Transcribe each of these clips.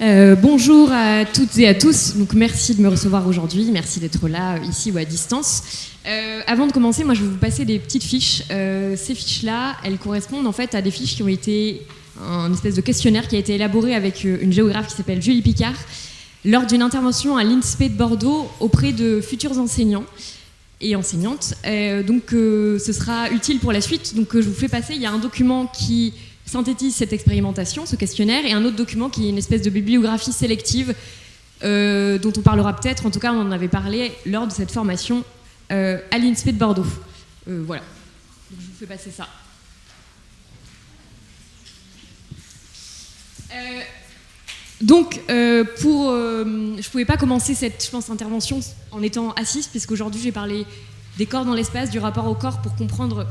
Bonjour à toutes et à tous, donc merci de me recevoir aujourd'hui, merci d'être là, ici ou à distance. Avant de commencer, moi je vais vous passer des petites fiches. Ces fiches-là, elles correspondent en fait à des fiches qui ont été un espèce de questionnaire qui a été élaboré avec une géographe qui s'appelle Julie Picard lors d'une intervention à l'INSPE de Bordeaux auprès de futurs enseignants et enseignantes. Ce sera utile pour la suite, donc je vous fais passer, il y a un document qui synthétise cette expérimentation, ce questionnaire, et un autre document qui est une espèce de bibliographie sélective dont on parlera peut-être, en tout cas on en avait parlé lors de cette formation à l'INSPE de Bordeaux. Voilà, donc, je vous fais passer ça. Je pouvais pas commencer cette, intervention en étant assise, puisqu'aujourd'hui j'ai parlé des corps dans l'espace, du rapport au corps pour comprendre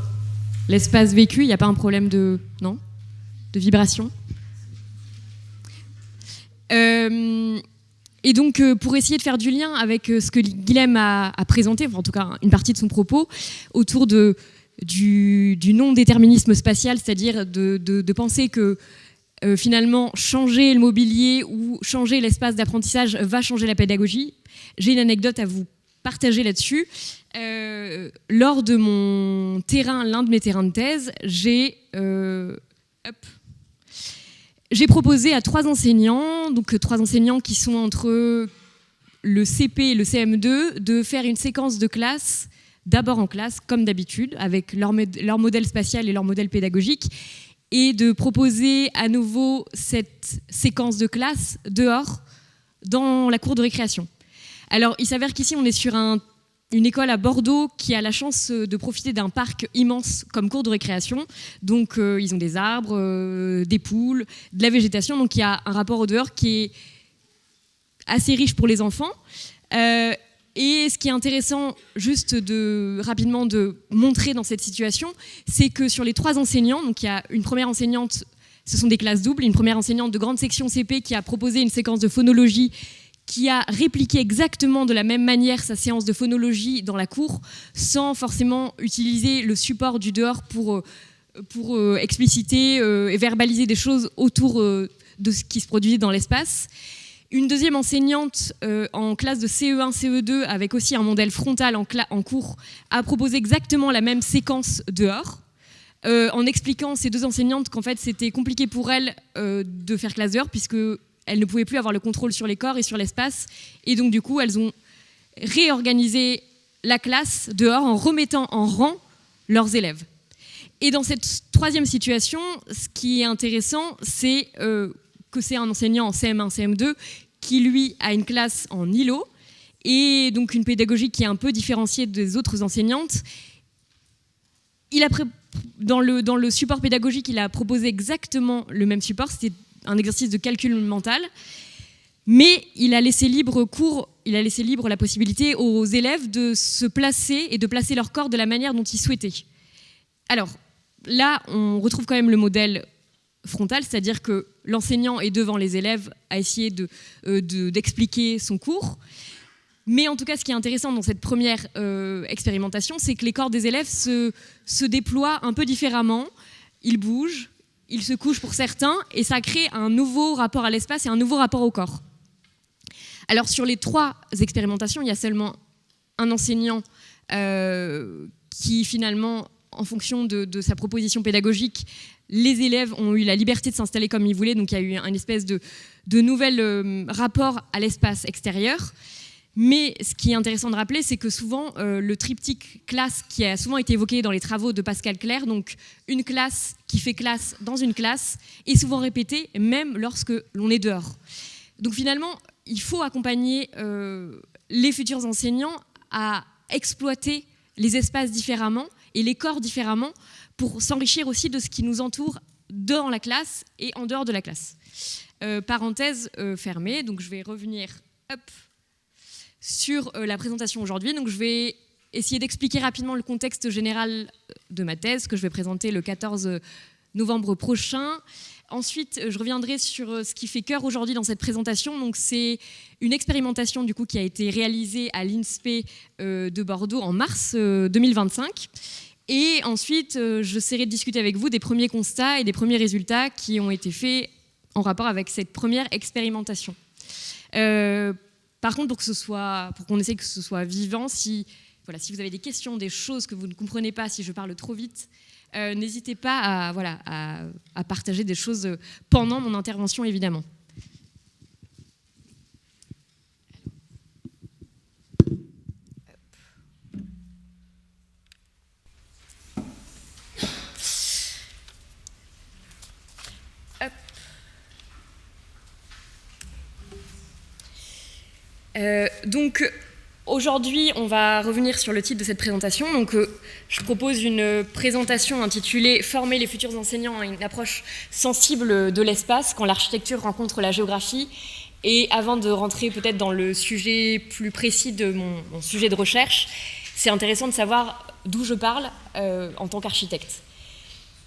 l'espace vécu. Il n'y a pas un problème de vibration. Et donc, pour essayer de faire du lien avec ce que Guilhem a présenté, enfin, en tout cas une partie de son propos, autour du non-déterminisme spatial, c'est-à-dire de penser que finalement, changer le mobilier ou changer l'espace d'apprentissage va changer la pédagogie. J'ai une anecdote à vous partager là-dessus. Lors de l'un de mes terrains de thèse, j'ai proposé à 3 enseignants, donc 3 enseignants qui sont entre le CP et le CM2, de faire une séquence de classe, d'abord en classe, comme d'habitude, avec leur modèle spatial et leur modèle pédagogique, et de proposer à nouveau cette séquence de classe dehors, dans la cour de récréation. Alors, il s'avère qu'ici, on est sur une école à Bordeaux qui a la chance de profiter d'un parc immense comme cours de récréation. Donc, ils ont des arbres, des poules, de la végétation. Donc, il y a un rapport au dehors qui est assez riche pour les enfants. Et ce qui est intéressant, juste rapidement de montrer dans cette situation, c'est que sur les 3 enseignants, donc il y a une première enseignante, ce sont des classes doubles, une première enseignante de grande section CP qui a proposé une séquence de phonologie, qui a répliqué exactement de la même manière sa séance de phonologie dans la cour, sans forcément utiliser le support du dehors pour expliciter et verbaliser des choses autour de ce qui se produisait dans l'espace. Une deuxième enseignante en classe de CE1, CE2, avec aussi un modèle frontal en cours, a proposé exactement la même séquence dehors, en expliquant ces 2 enseignantes qu'en fait c'était compliqué pour elles de faire classe dehors, puisque elles ne pouvaient plus avoir le contrôle sur les corps et sur l'espace. Et donc, du coup, elles ont réorganisé la classe dehors en remettant en rang leurs élèves. Et dans cette 3e situation, ce qui est intéressant, c'est que c'est un enseignant en CM1, CM2 qui, lui, a une classe en îlot et donc une pédagogie qui est un peu différenciée des autres enseignantes. Dans le support pédagogique, il a proposé exactement le même support. C'était un exercice de calcul mental, mais il a laissé libre la possibilité aux élèves de se placer et de placer leur corps de la manière dont ils souhaitaient. Alors là, on retrouve quand même le modèle frontal, c'est-à-dire que l'enseignant est devant les élèves à essayer d'expliquer son cours. Mais en tout cas, ce qui est intéressant dans cette première expérimentation, c'est que les corps des élèves se déploient un peu différemment, ils bougent, ils se couchent pour certains, et ça crée un nouveau rapport à l'espace et un nouveau rapport au corps. Alors sur les 3 expérimentations, il y a seulement un enseignant qui finalement, en fonction de sa proposition pédagogique, les élèves ont eu la liberté de s'installer comme ils voulaient, donc il y a eu une espèce de nouvel rapport à l'espace extérieur. Mais ce qui est intéressant de rappeler, c'est que souvent, le triptyque classe qui a souvent été évoqué dans les travaux de Pascal Clerc, donc une classe qui fait classe dans une classe, est souvent répété, même lorsque l'on est dehors. Donc finalement, il faut accompagner les futurs enseignants à exploiter les espaces différemment et les corps différemment pour s'enrichir aussi de ce qui nous entoure dans la classe et en dehors de la classe. Parenthèse fermée, donc je vais revenir sur la présentation aujourd'hui. Donc je vais essayer d'expliquer rapidement le contexte général de ma thèse que je vais présenter le 14 novembre prochain. Ensuite, je reviendrai sur ce qui fait cœur aujourd'hui dans cette présentation. Donc, c'est une expérimentation du coup, qui a été réalisée à l'INSPE de Bordeaux en mars 2025. Et ensuite, j'essaierai de discuter avec vous des premiers constats et des premiers résultats qui ont été faits en rapport avec cette première expérimentation. Par contre, pour qu'on essaye que ce soit vivant, si vous avez des questions, des choses que vous ne comprenez pas, si je parle trop vite, n'hésitez pas à partager des choses pendant mon intervention, évidemment. Donc, aujourd'hui, on va revenir sur le titre de cette présentation. Donc, je propose une présentation intitulée « Former les futurs enseignants à une approche sensible de l'espace quand l'architecture rencontre la géographie ». Et avant de rentrer peut-être dans le sujet plus précis de mon sujet de recherche, c'est intéressant de savoir d'où je parle en tant qu'architecte.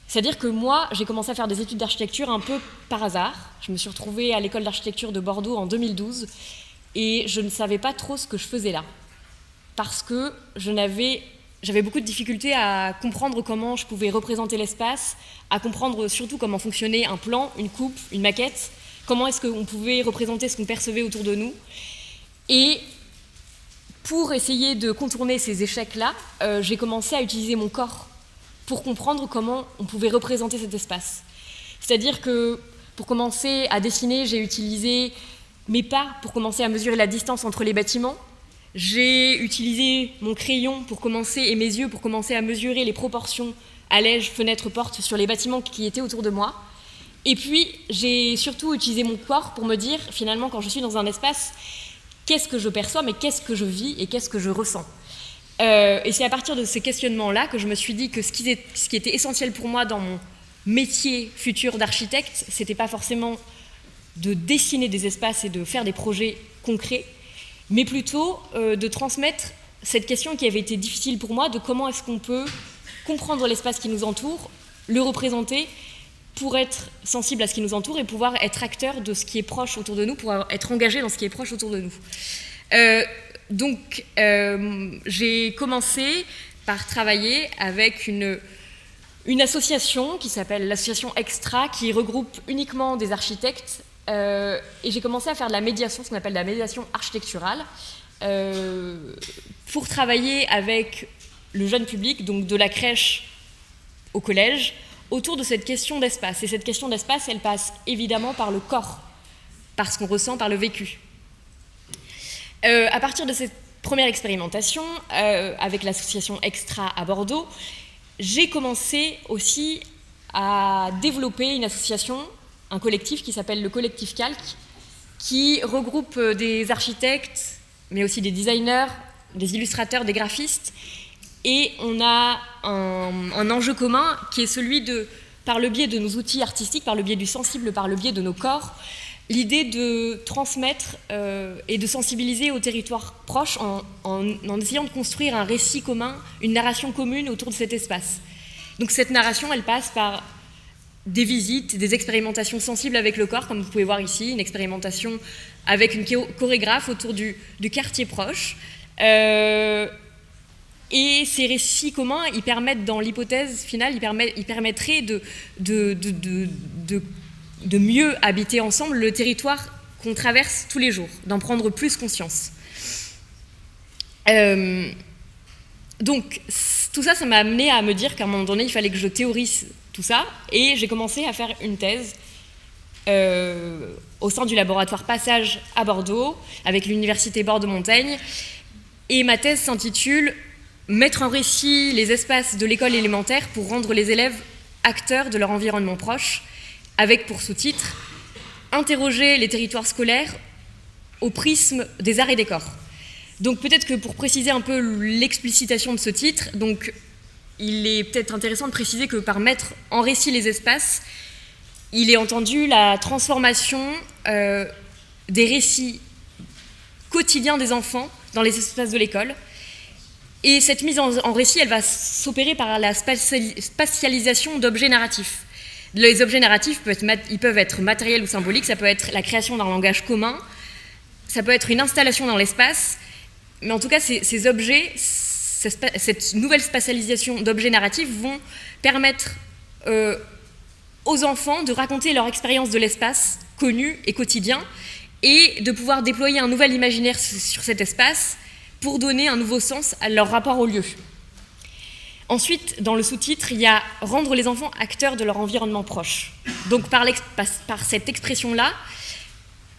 C'est-à-dire que moi, j'ai commencé à faire des études d'architecture un peu par hasard. Je me suis retrouvée à l'école d'architecture de Bordeaux en 2012. Et je ne savais pas trop ce que je faisais là, parce que j'avais beaucoup de difficultés à comprendre comment je pouvais représenter l'espace, à comprendre surtout comment fonctionnait un plan, une coupe, une maquette, comment est-ce qu'on pouvait représenter ce qu'on percevait autour de nous. Et pour essayer de contourner ces échecs-là, j'ai commencé à utiliser mon corps pour comprendre comment on pouvait représenter cet espace. C'est-à-dire que pour commencer à dessiner, j'ai utilisé mes pas pour commencer à mesurer la distance entre les bâtiments. J'ai utilisé mon crayon pour commencer, et mes yeux pour commencer à mesurer les proportions allèges, fenêtres, portes sur les bâtiments qui étaient autour de moi. Et puis, j'ai surtout utilisé mon corps pour me dire, finalement, quand je suis dans un espace, qu'est-ce que je perçois, mais qu'est-ce que je vis et qu'est-ce que je ressens. Et c'est à partir de ces questionnements-là que je me suis dit que ce qui était essentiel pour moi dans mon métier futur d'architecte, c'était pas forcément de dessiner des espaces et de faire des projets concrets, mais plutôt de transmettre cette question qui avait été difficile pour moi, de comment est-ce qu'on peut comprendre l'espace qui nous entoure, le représenter pour être sensible à ce qui nous entoure et pouvoir être acteur de ce qui est proche autour de nous, pour être engagé dans ce qui est proche autour de nous. Donc, j'ai commencé par travailler avec une association qui s'appelle l'association Extra, qui regroupe uniquement des architectes. Et j'ai commencé à faire de la médiation, ce qu'on appelle de la médiation architecturale, pour travailler avec le jeune public, donc de la crèche au collège, autour de cette question d'espace. Et cette question d'espace, elle passe évidemment par le corps, par ce qu'on ressent, par le vécu. À partir de cette première expérimentation, avec l'association Extra à Bordeaux, j'ai commencé aussi à développer une association, un collectif qui s'appelle le collectif Calque, qui regroupe des architectes, mais aussi des designers, des illustrateurs, des graphistes. Et on a un enjeu commun qui est celui de, par le biais de nos outils artistiques, par le biais du sensible, par le biais de nos corps, l'idée de transmettre et de sensibiliser aux territoires proches en essayant de construire un récit commun, une narration commune autour de cet espace. Donc cette narration, elle passe par des visites, des expérimentations sensibles avec le corps, comme vous pouvez voir ici, une expérimentation avec une chorégraphe autour du quartier proche. Et ces récits communs, ils permettent, dans l'hypothèse finale, ils permettraient de mieux habiter ensemble le territoire qu'on traverse tous les jours, d'en prendre plus conscience. Donc, tout ça, ça m'a amené à me dire qu'à un moment donné, il fallait que je théorise tout ça, et j'ai commencé à faire une thèse au sein du laboratoire Passage à Bordeaux, avec l'université Bordeaux-Montaigne, et ma thèse s'intitule « Mettre en récit les espaces de l'école élémentaire pour rendre les élèves acteurs de leur environnement proche », avec pour sous-titre « Interroger les territoires scolaires au prisme des arts et des corps ». Donc peut-être que pour préciser un peu l'explicitation de ce titre, donc, il est peut-être intéressant de préciser que par mettre en récit les espaces, il est entendu la transformation des récits quotidiens des enfants dans les espaces de l'école. Et cette mise en récit, elle va s'opérer par la spatialisation d'objets narratifs. Les objets narratifs ils peuvent être matériels ou symboliques, ça peut être la création d'un langage commun, ça peut être une installation dans l'espace, mais en tout cas, ces objets, cette nouvelle spatialisation d'objets narratifs vont permettre aux enfants de raconter leur expérience de l'espace connu et quotidien et de pouvoir déployer un nouvel imaginaire sur cet espace pour donner un nouveau sens à leur rapport au lieu. Ensuite, dans le sous-titre, il y a « Rendre les enfants acteurs de leur environnement proche ». Donc par cette expression-là,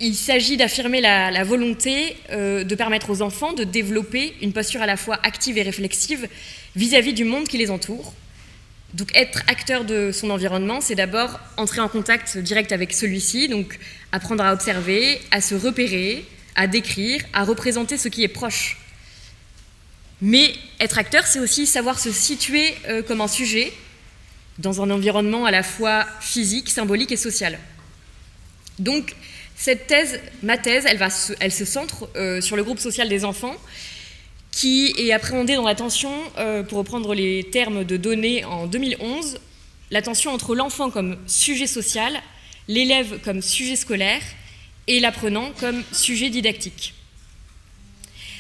il s'agit d'affirmer la volonté de permettre aux enfants de développer une posture à la fois active et réflexive vis-à-vis du monde qui les entoure. Donc être acteur de son environnement, c'est d'abord entrer en contact direct avec celui-ci, donc apprendre à observer, à se repérer, à décrire, à représenter ce qui est proche. Mais être acteur, c'est aussi savoir se situer comme un sujet dans un environnement à la fois physique, symbolique et social. Donc, ma thèse, elle se centre sur le groupe social des enfants, qui est appréhendé dans l'attention, pour reprendre les termes de Donné en 2011, l'attention entre l'enfant comme sujet social, l'élève comme sujet scolaire et l'apprenant comme sujet didactique.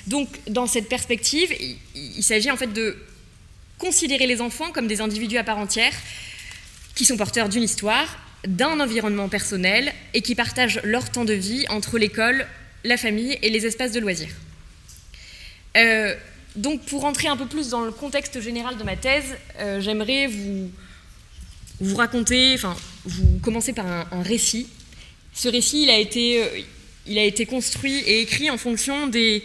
Donc, dans cette perspective, il s'agit en fait de considérer les enfants comme des individus à part entière qui sont porteurs d'une histoire, d'un environnement personnel et qui partagent leur temps de vie entre l'école, la famille et les espaces de loisirs. Donc, pour rentrer un peu plus dans le contexte général de ma thèse, j'aimerais vous raconter, vous commencer par un récit. Ce récit, il a été construit et écrit en fonction des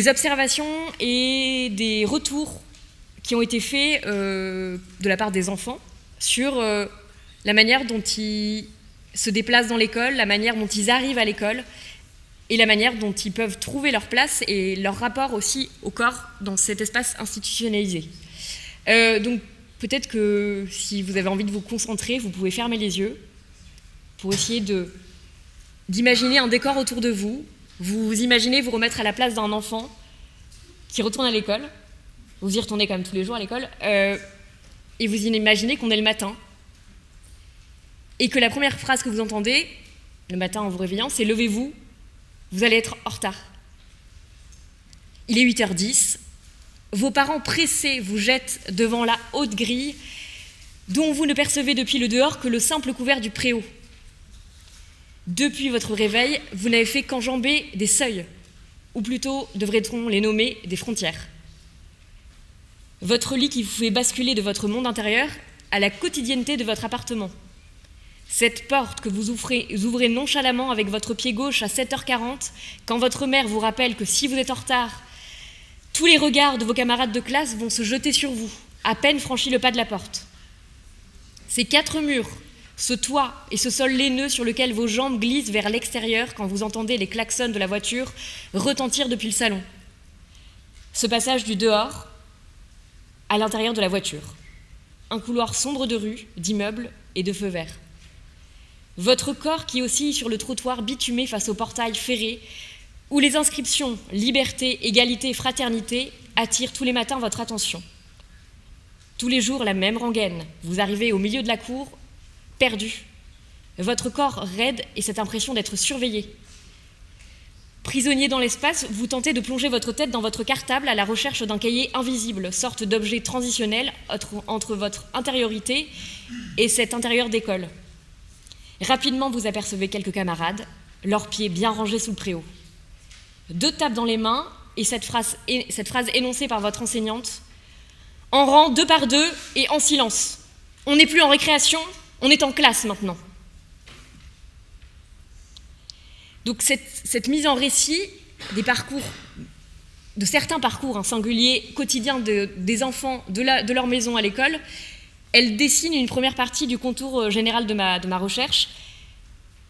observations et des retours qui ont été faits de la part des enfants sur la manière dont ils se déplacent dans l'école, la manière dont ils arrivent à l'école et la manière dont ils peuvent trouver leur place et leur rapport aussi au corps dans cet espace institutionnalisé. Donc peut-être que si vous avez envie de vous concentrer, vous pouvez fermer les yeux pour essayer d'imaginer un décor autour de vous. Vous imaginez vous remettre à la place d'un enfant qui retourne à l'école. Vous y retournez quand même tous les jours à l'école. Et vous imaginez qu'on est le matin. Et que la première phrase que vous entendez, le matin en vous réveillant, c'est « Levez-vous, vous allez être en retard ». Il est 8h10. Vos parents pressés vous jettent devant la haute grille dont vous ne percevez depuis le dehors que le simple couvert du préau. Depuis votre réveil, vous n'avez fait qu'enjamber des seuils, ou plutôt, devrait-on les nommer, des frontières. Votre lit qui vous fait basculer de votre monde intérieur à la quotidienneté de votre appartement. Cette porte que vous ouvrez nonchalamment avec votre pied gauche à 7h40, quand votre mère vous rappelle que si vous êtes en retard, tous les regards de vos camarades de classe vont se jeter sur vous, à peine franchi le pas de la porte. Ces 4 murs, ce toit et ce sol laineux sur lequel vos jambes glissent vers l'extérieur quand vous entendez les klaxons de la voiture retentir depuis le salon. Ce passage du dehors à l'intérieur de la voiture. Un couloir sombre de rues, d'immeubles et de feux verts. Votre corps qui oscille sur le trottoir bitumé face au portail ferré où les inscriptions « Liberté, égalité, fraternité » attirent tous les matins votre attention. Tous les jours, la même rengaine. Vous arrivez au milieu de la cour, perdu. Votre corps raide et cette impression d'être surveillé. Prisonnier dans l'espace, vous tentez de plonger votre tête dans votre cartable à la recherche d'un cahier invisible, sorte d'objet transitionnel entre votre intériorité et cet intérieur d'école. Rapidement, vous apercevez quelques camarades, leurs pieds bien rangés sous le préau. 2 tapes dans les mains et cette phrase énoncée par votre enseignante, en rang 2 par 2 et en silence. On n'est plus en récréation, on est en classe maintenant. Donc cette mise en récit des parcours, de certains parcours singuliers quotidiens des enfants de leur maison à l'école, elle dessine une première partie du contour général de ma recherche.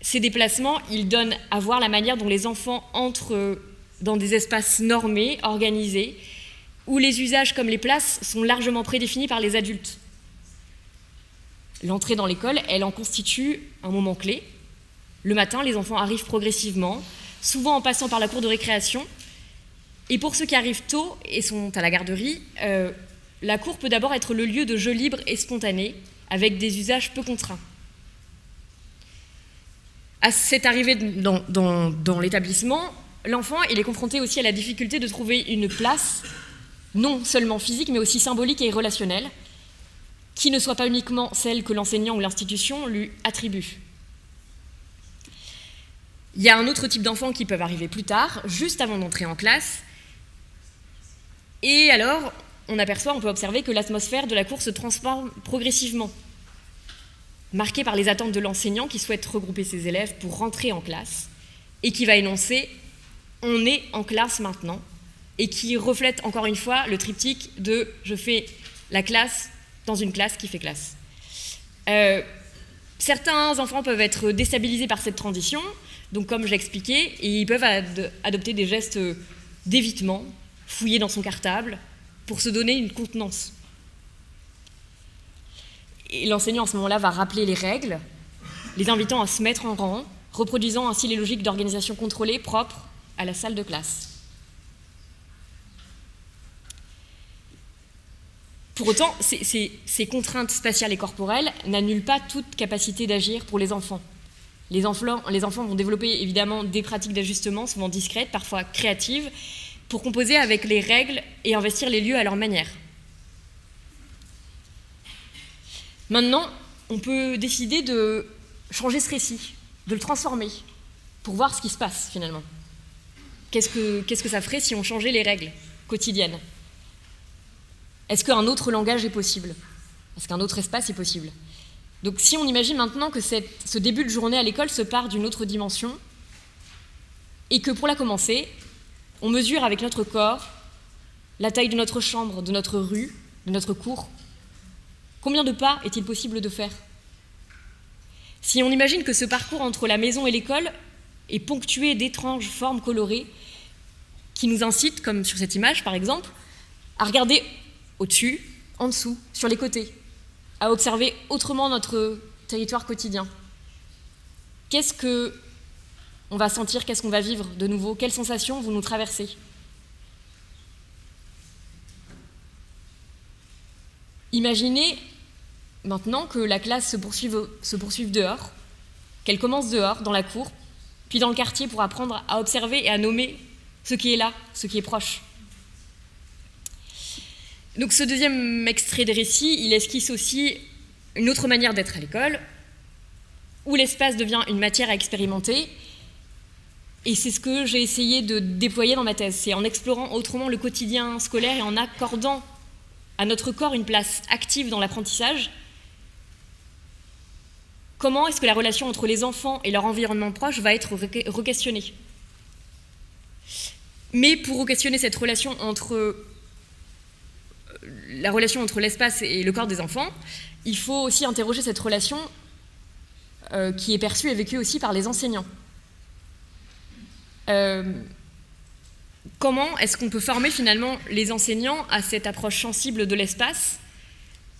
Ces déplacements, ils donnent à voir la manière dont les enfants entrent dans des espaces normés, organisés, où les usages comme les places sont largement prédéfinis par les adultes. L'entrée dans l'école, elle en constitue un moment clé. Le matin, les enfants arrivent progressivement, souvent en passant par la cour de récréation. Et pour ceux qui arrivent tôt et sont à la garderie, la cour peut d'abord être le lieu de jeux libres et spontanés, avec des usages peu contraints. À cette arrivée dans l'établissement, l'enfant il est confronté aussi à la difficulté de trouver une place, non seulement physique, mais aussi symbolique et relationnelle, qui ne soient pas uniquement celles que l'enseignant ou l'institution lui attribue. Il y a un autre type d'enfants qui peuvent arriver plus tard, juste avant d'entrer en classe, et alors on peut observer que l'atmosphère de la cour se transforme progressivement, marquée par les attentes de l'enseignant qui souhaite regrouper ses élèves pour rentrer en classe, et qui va énoncer « on est en classe maintenant », et qui reflète encore une fois le triptyque de « je fais la classe dans une classe qui fait classe ». Certains enfants peuvent être déstabilisés par cette transition, donc comme j'ai expliqué, ils peuvent adopter des gestes d'évitement, fouiller dans son cartable, pour se donner une contenance. Et l'enseignant à ce moment-là va rappeler les règles, les invitant à se mettre en rang, reproduisant ainsi les logiques d'organisation contrôlée propres à la salle de classe. Pour autant, ces contraintes spatiales et corporelles n'annulent pas toute capacité d'agir pour les enfants. Les enfants vont développer évidemment des pratiques d'ajustement, souvent discrètes, parfois créatives, pour composer avec les règles et investir les lieux à leur manière. Maintenant, on peut décider de changer ce récit, de le transformer, pour voir ce qui se passe finalement. Qu'est-ce que ça ferait si on changeait les règles quotidiennes ? Est-ce qu'un autre langage est possible ? Est-ce qu'un autre espace est possible ? Donc si on imagine maintenant que ce début de journée à l'école se part d'une autre dimension, et que pour la commencer, on mesure avec notre corps la taille de notre chambre, de notre rue, de notre cour, combien de pas est-il possible de faire ? Si on imagine que ce parcours entre la maison et l'école est ponctué d'étranges formes colorées qui nous incitent, comme sur cette image par exemple, à regarder au-dessus, en dessous, sur les côtés, à observer autrement notre territoire quotidien. Qu'est-ce qu'on va sentir, qu'est-ce qu'on va vivre de nouveau ? Quelles sensations vont nous traverser ? Imaginez maintenant que la classe se poursuive dehors, qu'elle commence dehors, dans la cour, puis dans le quartier pour apprendre à observer et à nommer ce qui est là, ce qui est proche. Donc ce deuxième extrait de récit, il esquisse aussi une autre manière d'être à l'école, où l'espace devient une matière à expérimenter, et c'est ce que j'ai essayé de déployer dans ma thèse. C'est en explorant autrement le quotidien scolaire et en accordant à notre corps une place active dans l'apprentissage. Comment est-ce que la relation entre les enfants et leur environnement proche va être re-questionnée ? Mais pour re-questionner cette relation entre l'espace et le corps des enfants, il faut aussi interroger cette relation qui est perçue et vécue aussi par les enseignants. Comment est-ce qu'on peut former finalement les enseignants à cette approche sensible de l'espace,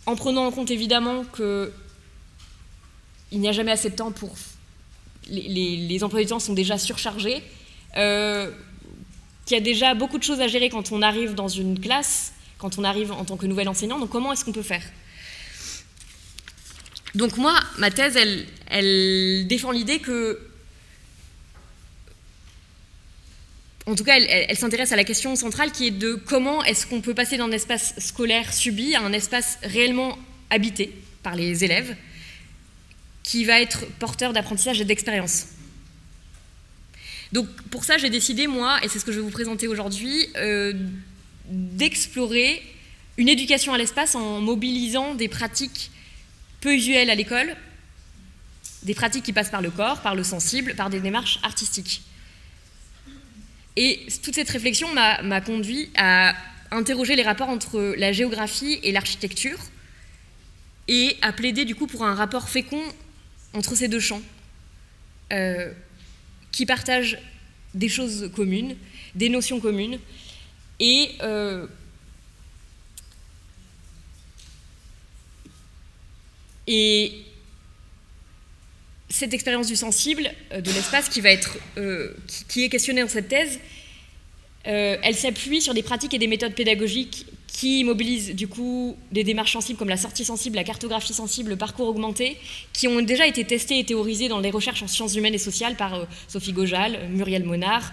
en prenant en compte évidemment qu'il n'y a jamais assez de temps pour... Les emplois du temps sont déjà surchargés, qu'il y a déjà beaucoup de choses à gérer quand on arrive dans une classe, quand on arrive en tant que nouvel enseignant, donc comment est-ce qu'on peut faire ? Donc moi, ma thèse, elle défend l'idée que, en tout cas, elle s'intéresse à la question centrale qui est de comment est-ce qu'on peut passer d'un espace scolaire subi à un espace réellement habité par les élèves, qui va être porteur d'apprentissage et d'expérience. Donc pour ça, j'ai décidé, moi, et c'est ce que je vais vous présenter aujourd'hui, d'explorer une éducation à l'espace en mobilisant des pratiques peu usuelles à l'école, des pratiques qui passent par le corps, par le sensible, par des démarches artistiques. Et toute cette réflexion m'a conduit à interroger les rapports entre la géographie et l'architecture et à plaider du coup pour un rapport fécond entre ces deux champs qui partagent des choses communes, des notions communes et cette expérience du sensible, de l'espace qui est questionnée dans cette thèse, elle s'appuie sur des pratiques et des méthodes pédagogiques qui mobilisent du coup des démarches sensibles comme la sortie sensible, la cartographie sensible, le parcours augmenté, qui ont déjà été testées et théorisées dans les recherches en sciences humaines et sociales par Sophie Gojal, Muriel Monard,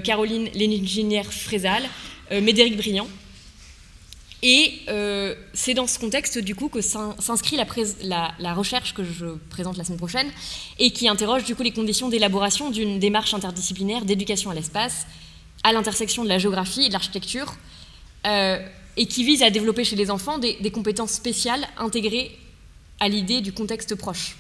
Caroline Léniginière-Frézal, Médéric Briand. Et c'est dans ce contexte, du coup, que s'inscrit la recherche que je présente la semaine prochaine et qui interroge, du coup, les conditions d'élaboration d'une démarche interdisciplinaire d'éducation à l'espace à l'intersection de la géographie et de l'architecture et qui vise à développer chez les enfants des compétences spéciales intégrées à l'idée du contexte proche.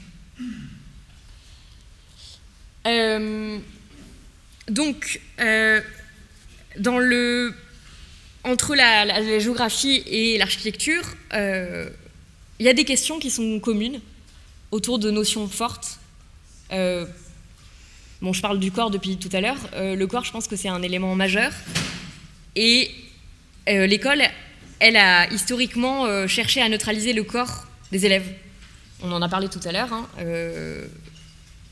Entre la géographie et l'architecture, il y a des questions qui sont communes autour de notions fortes. Je parle du corps depuis tout à l'heure. Le corps, je pense que c'est un élément majeur. Et l'école, elle a historiquement cherché à neutraliser le corps des élèves. On en a parlé tout à l'heure.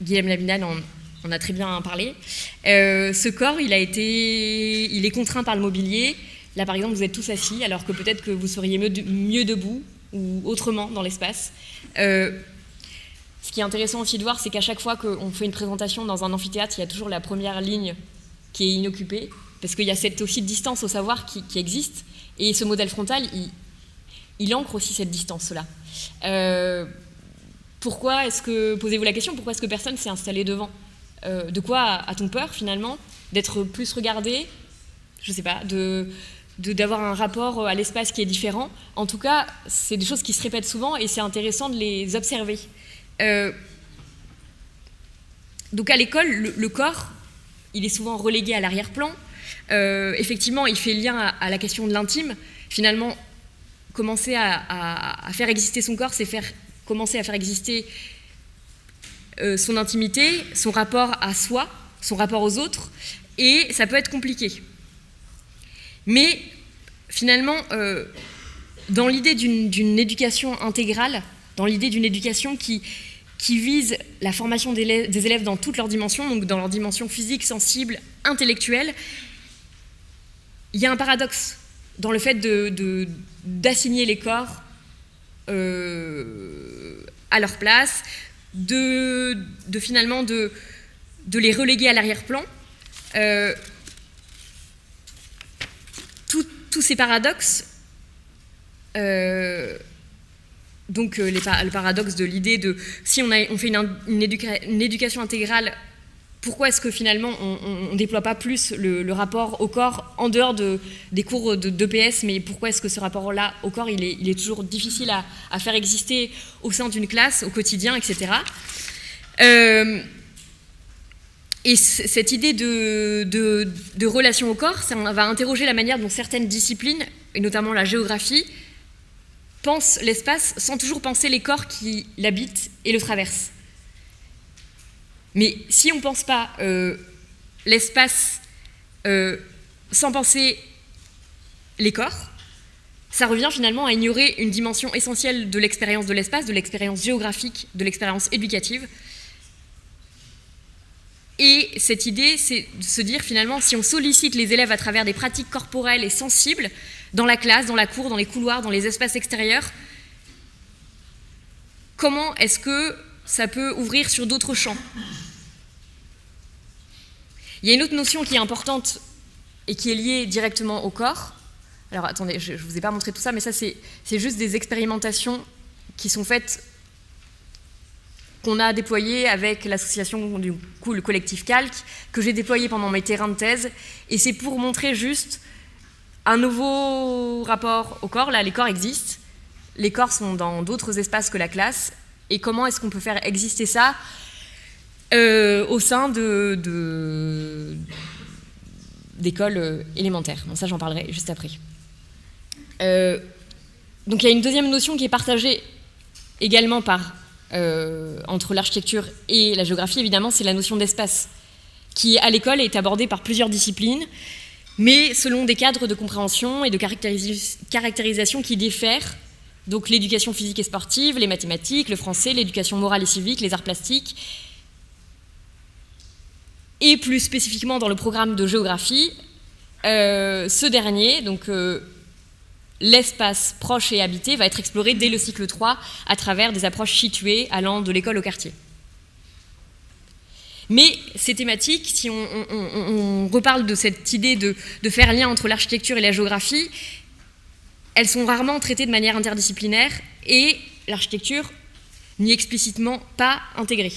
Guillaume Laminade en a très bien parlé. Ce corps, il est contraint par le mobilier. Là, par exemple, vous êtes tous assis, alors que peut-être que vous seriez mieux debout ou autrement dans l'espace. Ce qui est intéressant aussi de voir, c'est qu'à chaque fois qu'on fait une présentation dans un amphithéâtre, il y a toujours la première ligne qui est inoccupée, parce qu'il y a cette aussi distance au savoir qui existe. Et ce modèle frontal, il ancre aussi cette distance-là. Posez-vous la question, pourquoi est-ce que personne s'est installé devant ? De quoi a-t-on peur, finalement ? D'être plus regardé ? Je ne sais pas, d'avoir un rapport à l'espace qui est différent. En tout cas, c'est des choses qui se répètent souvent et c'est intéressant de les observer. Donc à l'école, le corps, il est souvent relégué à l'arrière-plan. Effectivement, il fait lien à la question de l'intime. Finalement, commencer à faire exister son corps, c'est commencer à faire exister son intimité, son rapport à soi, son rapport aux autres, et ça peut être compliqué. Mais finalement, dans l'idée d'une éducation intégrale, dans l'idée d'une éducation qui vise la formation des élèves dans toutes leurs dimensions, donc dans leurs dimensions physiques, sensibles, intellectuelles, il y a un paradoxe dans le fait d'assigner les corps à leur place, finalement de les reléguer à l'arrière-plan. Tous ces paradoxes, le paradoxe de l'idée de si on fait une éducation intégrale, pourquoi est-ce que finalement on ne déploie pas plus le rapport au corps en dehors des cours d'EPS, mais pourquoi est-ce que ce rapport-là au corps, il est toujours difficile à faire exister au sein d'une classe, au quotidien, etc. Et cette idée de relation au corps, ça va interroger la manière dont certaines disciplines, et notamment la géographie, pensent l'espace sans toujours penser les corps qui l'habitent et le traversent. Mais si on ne pense pas l'espace sans penser les corps, ça revient finalement à ignorer une dimension essentielle de l'expérience de l'espace, de l'expérience géographique, de l'expérience éducative. Et cette idée, c'est de se dire finalement, si on sollicite les élèves à travers des pratiques corporelles et sensibles, dans la classe, dans la cour, dans les couloirs, dans les espaces extérieurs, comment est-ce que ça peut ouvrir sur d'autres champs ? Il y a une autre notion qui est importante et qui est liée directement au corps. Alors attendez, je ne vous ai pas montré tout ça, mais ça c'est juste des expérimentations qui sont faites, qu'on a déployées avec l'association du coup, le collectif Calque, que j'ai déployé pendant mes terrains de thèse, et c'est pour montrer juste un nouveau rapport au corps. Là, les corps existent, les corps sont dans d'autres espaces que la classe, et comment est-ce qu'on peut faire exister ça au sein d'écoles élémentaires. Bon, ça, j'en parlerai juste après. Donc, il y a une deuxième notion qui est partagée également entre l'architecture et la géographie, évidemment, c'est la notion d'espace, qui, à l'école, est abordée par plusieurs disciplines, mais selon des cadres de compréhension et de caractérisation qui diffèrent. Donc, l'éducation physique et sportive, les mathématiques, le français, l'éducation morale et civique, les arts plastiques. Et plus spécifiquement dans le programme de géographie, ce dernier, donc l'espace proche et habité, va être exploré dès le cycle 3 à travers des approches situées allant de l'école au quartier. Mais ces thématiques, si on reparle de cette idée de faire lien entre l'architecture et la géographie, elles sont rarement traitées de manière interdisciplinaire et l'architecture n'y est explicitement pas intégrée.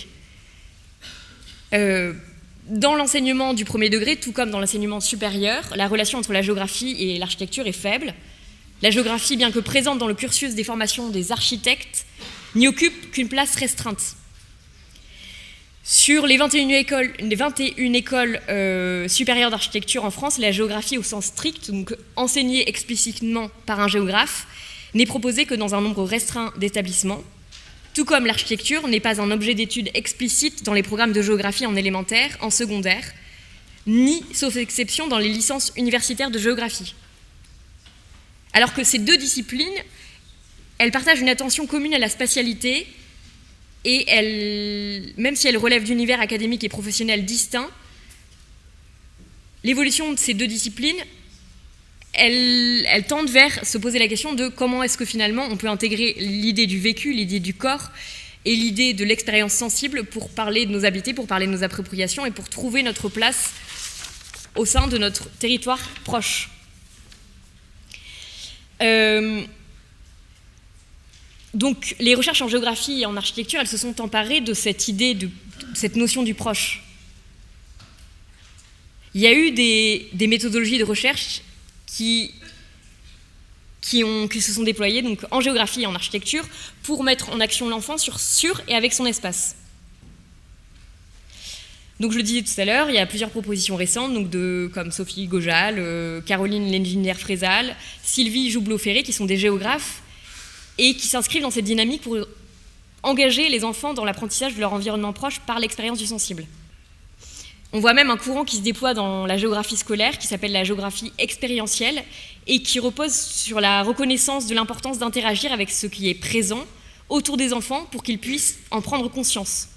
Dans l'enseignement du premier degré, tout comme dans l'enseignement supérieur, la relation entre la géographie et l'architecture est faible. La géographie, bien que présente dans le cursus des formations des architectes, n'y occupe qu'une place restreinte. Sur les 21 écoles supérieures d'architecture en France, la géographie au sens strict, donc enseignée explicitement par un géographe, n'est proposée que dans un nombre restreint d'établissements, tout comme l'architecture n'est pas un objet d'étude explicite dans les programmes de géographie en élémentaire, en secondaire, ni, sauf exception, dans les licences universitaires de géographie. Alors que ces deux disciplines, elles partagent une attention commune à la spatialité et même si elles relèvent d'univers académiques et professionnels distincts, l'évolution de ces deux disciplines, elle tendent vers se poser la question de comment est-ce que finalement on peut intégrer l'idée du vécu, l'idée du corps et l'idée de l'expérience sensible pour parler de nos habiletés, pour parler de nos appropriations et pour trouver notre place au sein de notre territoire proche. Donc les recherches en géographie et en architecture, elles se sont emparées de cette idée, de cette notion du proche. Il y a eu des méthodologies de recherche qui se sont déployées donc, en géographie et en architecture pour mettre en action l'enfant sur et avec son espace. Donc je le disais tout à l'heure, il y a plusieurs propositions récentes, donc comme Sophie Gojal, Caroline Lenginière-Frézal, Sylvie Joublot-Ferré, qui sont des géographes et qui s'inscrivent dans cette dynamique pour engager les enfants dans l'apprentissage de leur environnement proche par l'expérience du sensible. On voit même un courant qui se déploie dans la géographie scolaire, qui s'appelle la géographie expérientielle, et qui repose sur la reconnaissance de l'importance d'interagir avec ce qui est présent autour des enfants pour qu'ils puissent en prendre conscience.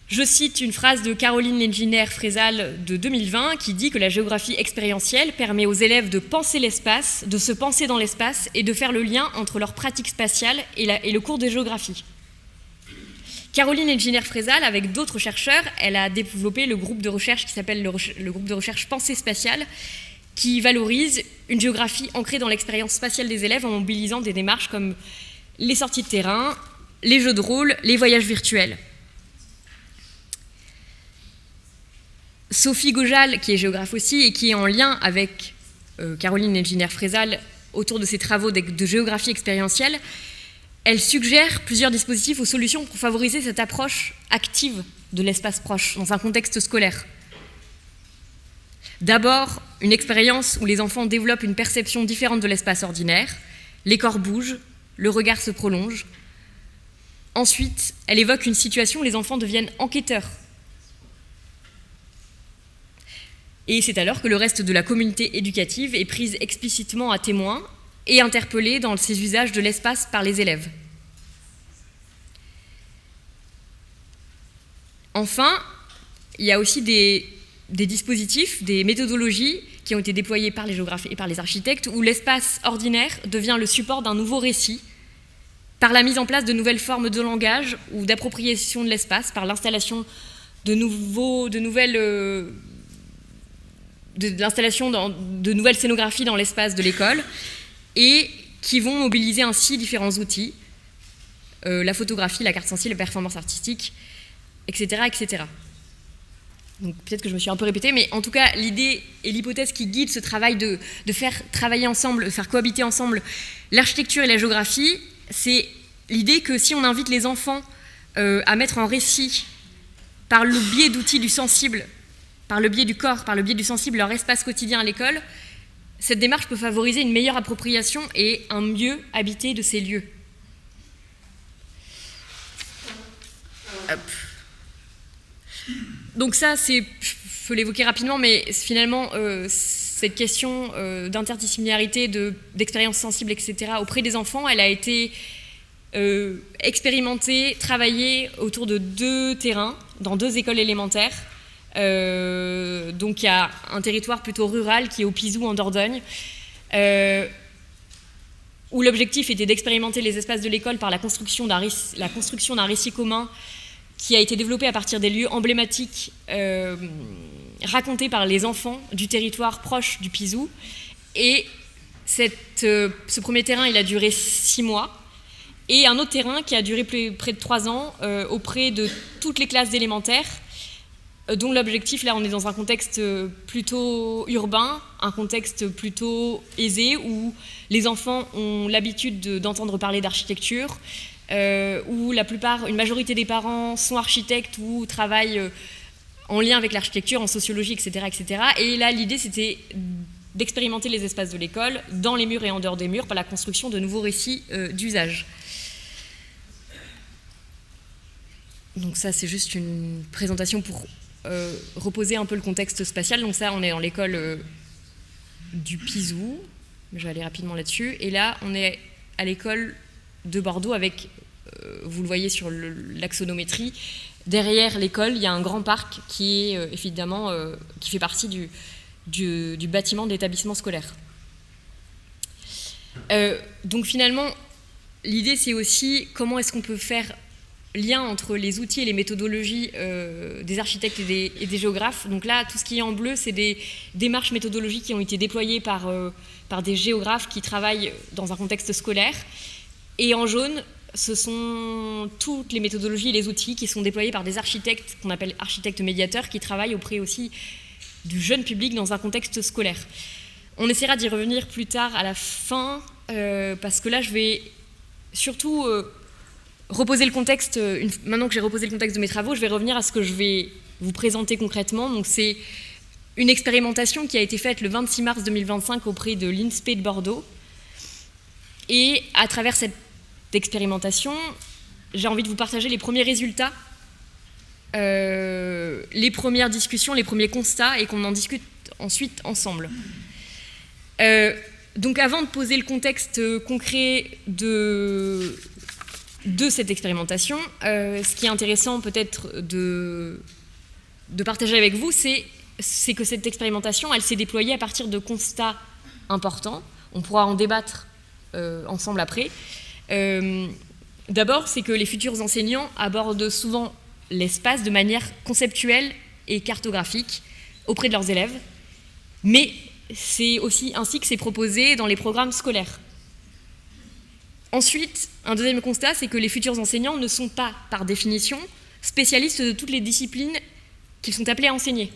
Je cite une phrase de Caroline Lenginière-Frézal de 2020 qui dit que la géographie expérientielle permet aux élèves de penser l'espace, de se penser dans l'espace et de faire le lien entre leur pratique spatiale et le cours de géographie. Caroline Lenginière-Frézal, avec d'autres chercheurs, elle a développé le groupe de recherche qui s'appelle le groupe de recherche Pensée spatiale, qui valorise une géographie ancrée dans l'expérience spatiale des élèves en mobilisant des démarches comme les sorties de terrain, les jeux de rôle, les voyages virtuels. Sophie Gojal, qui est géographe aussi et qui est en lien avec Caroline Lenginière-Frézal autour de ses travaux de géographie expérientielle, elle suggère plusieurs dispositifs ou solutions pour favoriser cette approche active de l'espace proche dans un contexte scolaire. D'abord, une expérience où les enfants développent une perception différente de l'espace ordinaire, les corps bougent, le regard se prolonge. Ensuite, elle évoque une situation où les enfants deviennent enquêteurs. Et c'est alors que le reste de la communauté éducative est prise explicitement à témoin et interpellée dans ses usages de l'espace par les élèves. Enfin, il y a aussi des dispositifs, des méthodologies qui ont été déployées par les géographes et par les architectes où l'espace ordinaire devient le support d'un nouveau récit par la mise en place de nouvelles formes de langage ou d'appropriation de l'espace, par l'installation de nouvelles scénographies dans l'espace de l'école et qui vont mobiliser ainsi différents outils, la photographie, la carte sensible, la performance artistique, etc. etc. Donc peut-être que je me suis un peu répétée, mais en tout cas, l'idée et l'hypothèse qui guide ce travail de faire travailler ensemble, de faire cohabiter ensemble l'architecture et la géographie, c'est l'idée que si on invite les enfants à mettre en récit, par le biais d'outils du sensible, par le biais du corps, par le biais du sensible, leur espace quotidien à l'école, cette démarche peut favoriser une meilleure appropriation et un mieux habité de ces lieux. Hop. Donc ça, je peux l'évoquer rapidement, mais finalement, cette question d'interdisciplinarité, d'expérience sensible, etc., auprès des enfants, elle a été expérimentée, travaillée autour de 2 terrains, dans 2 écoles élémentaires. Donc il y a un territoire plutôt rural qui est au Pizou en Dordogne, où l'objectif était d'expérimenter les espaces de l'école par la construction d'un récit commun qui a été développé à partir des lieux emblématiques racontés par les enfants du territoire proche du Pizou. Et Ce premier terrain, il a duré 6 mois. Et un autre terrain qui a duré près de 3 ans auprès de toutes les classes d'élémentaire, dont l'objectif, là on est dans un contexte plutôt urbain, un contexte plutôt aisé, où les enfants ont l'habitude d'entendre parler d'architecture, où une majorité des parents sont architectes ou travaillent en lien avec l'architecture, en sociologie, etc., etc. Et là l'idée c'était d'expérimenter les espaces de l'école, dans les murs et en dehors des murs, par la construction de nouveaux récits d'usage. Donc ça, c'est juste une présentation pour reposer un peu le contexte spatial. Donc ça, on est dans l'école du Pizou, je vais aller rapidement là-dessus. Et là, on est à l'école de Bordeaux avec, vous le voyez sur l'axonométrie, derrière l'école, il y a un grand parc qui est évidemment, qui fait partie du bâtiment d'établissement scolaire. Donc finalement, l'idée c'est aussi comment est-ce qu'on peut faire lien entre les outils et les méthodologies des architectes et des géographes. Donc là, tout ce qui est en bleu, c'est des démarches méthodologiques qui ont été déployées par des géographes qui travaillent dans un contexte scolaire. Et en jaune, ce sont toutes les méthodologies et les outils qui sont déployés par des architectes qu'on appelle architectes médiateurs, qui travaillent auprès aussi du jeune public dans un contexte scolaire. On essaiera d'y revenir plus tard à la fin, parce que là, je vais surtout reposer le contexte. Maintenant que j'ai reposé le contexte de mes travaux, je vais revenir à ce que je vais vous présenter concrètement. Donc, c'est une expérimentation qui a été faite le 26 mars 2025 auprès de l'INSPE de Bordeaux. Et à travers cette expérimentation, j'ai envie de vous partager les premiers résultats, les premières discussions, les premiers constats, et qu'on en discute ensuite ensemble. Donc avant de poser le contexte concret de cette expérimentation, ce qui est intéressant peut-être de partager avec vous, c'est que cette expérimentation, elle s'est déployée à partir de constats importants. On pourra en débattre ensemble après. D'abord, c'est que les futurs enseignants abordent souvent l'espace de manière conceptuelle et cartographique auprès de leurs élèves, mais c'est aussi ainsi que c'est proposé dans les programmes scolaires. Ensuite, un deuxième constat, c'est que les futurs enseignants ne sont pas, par définition, spécialistes de toutes les disciplines qu'ils sont appelés à enseigner.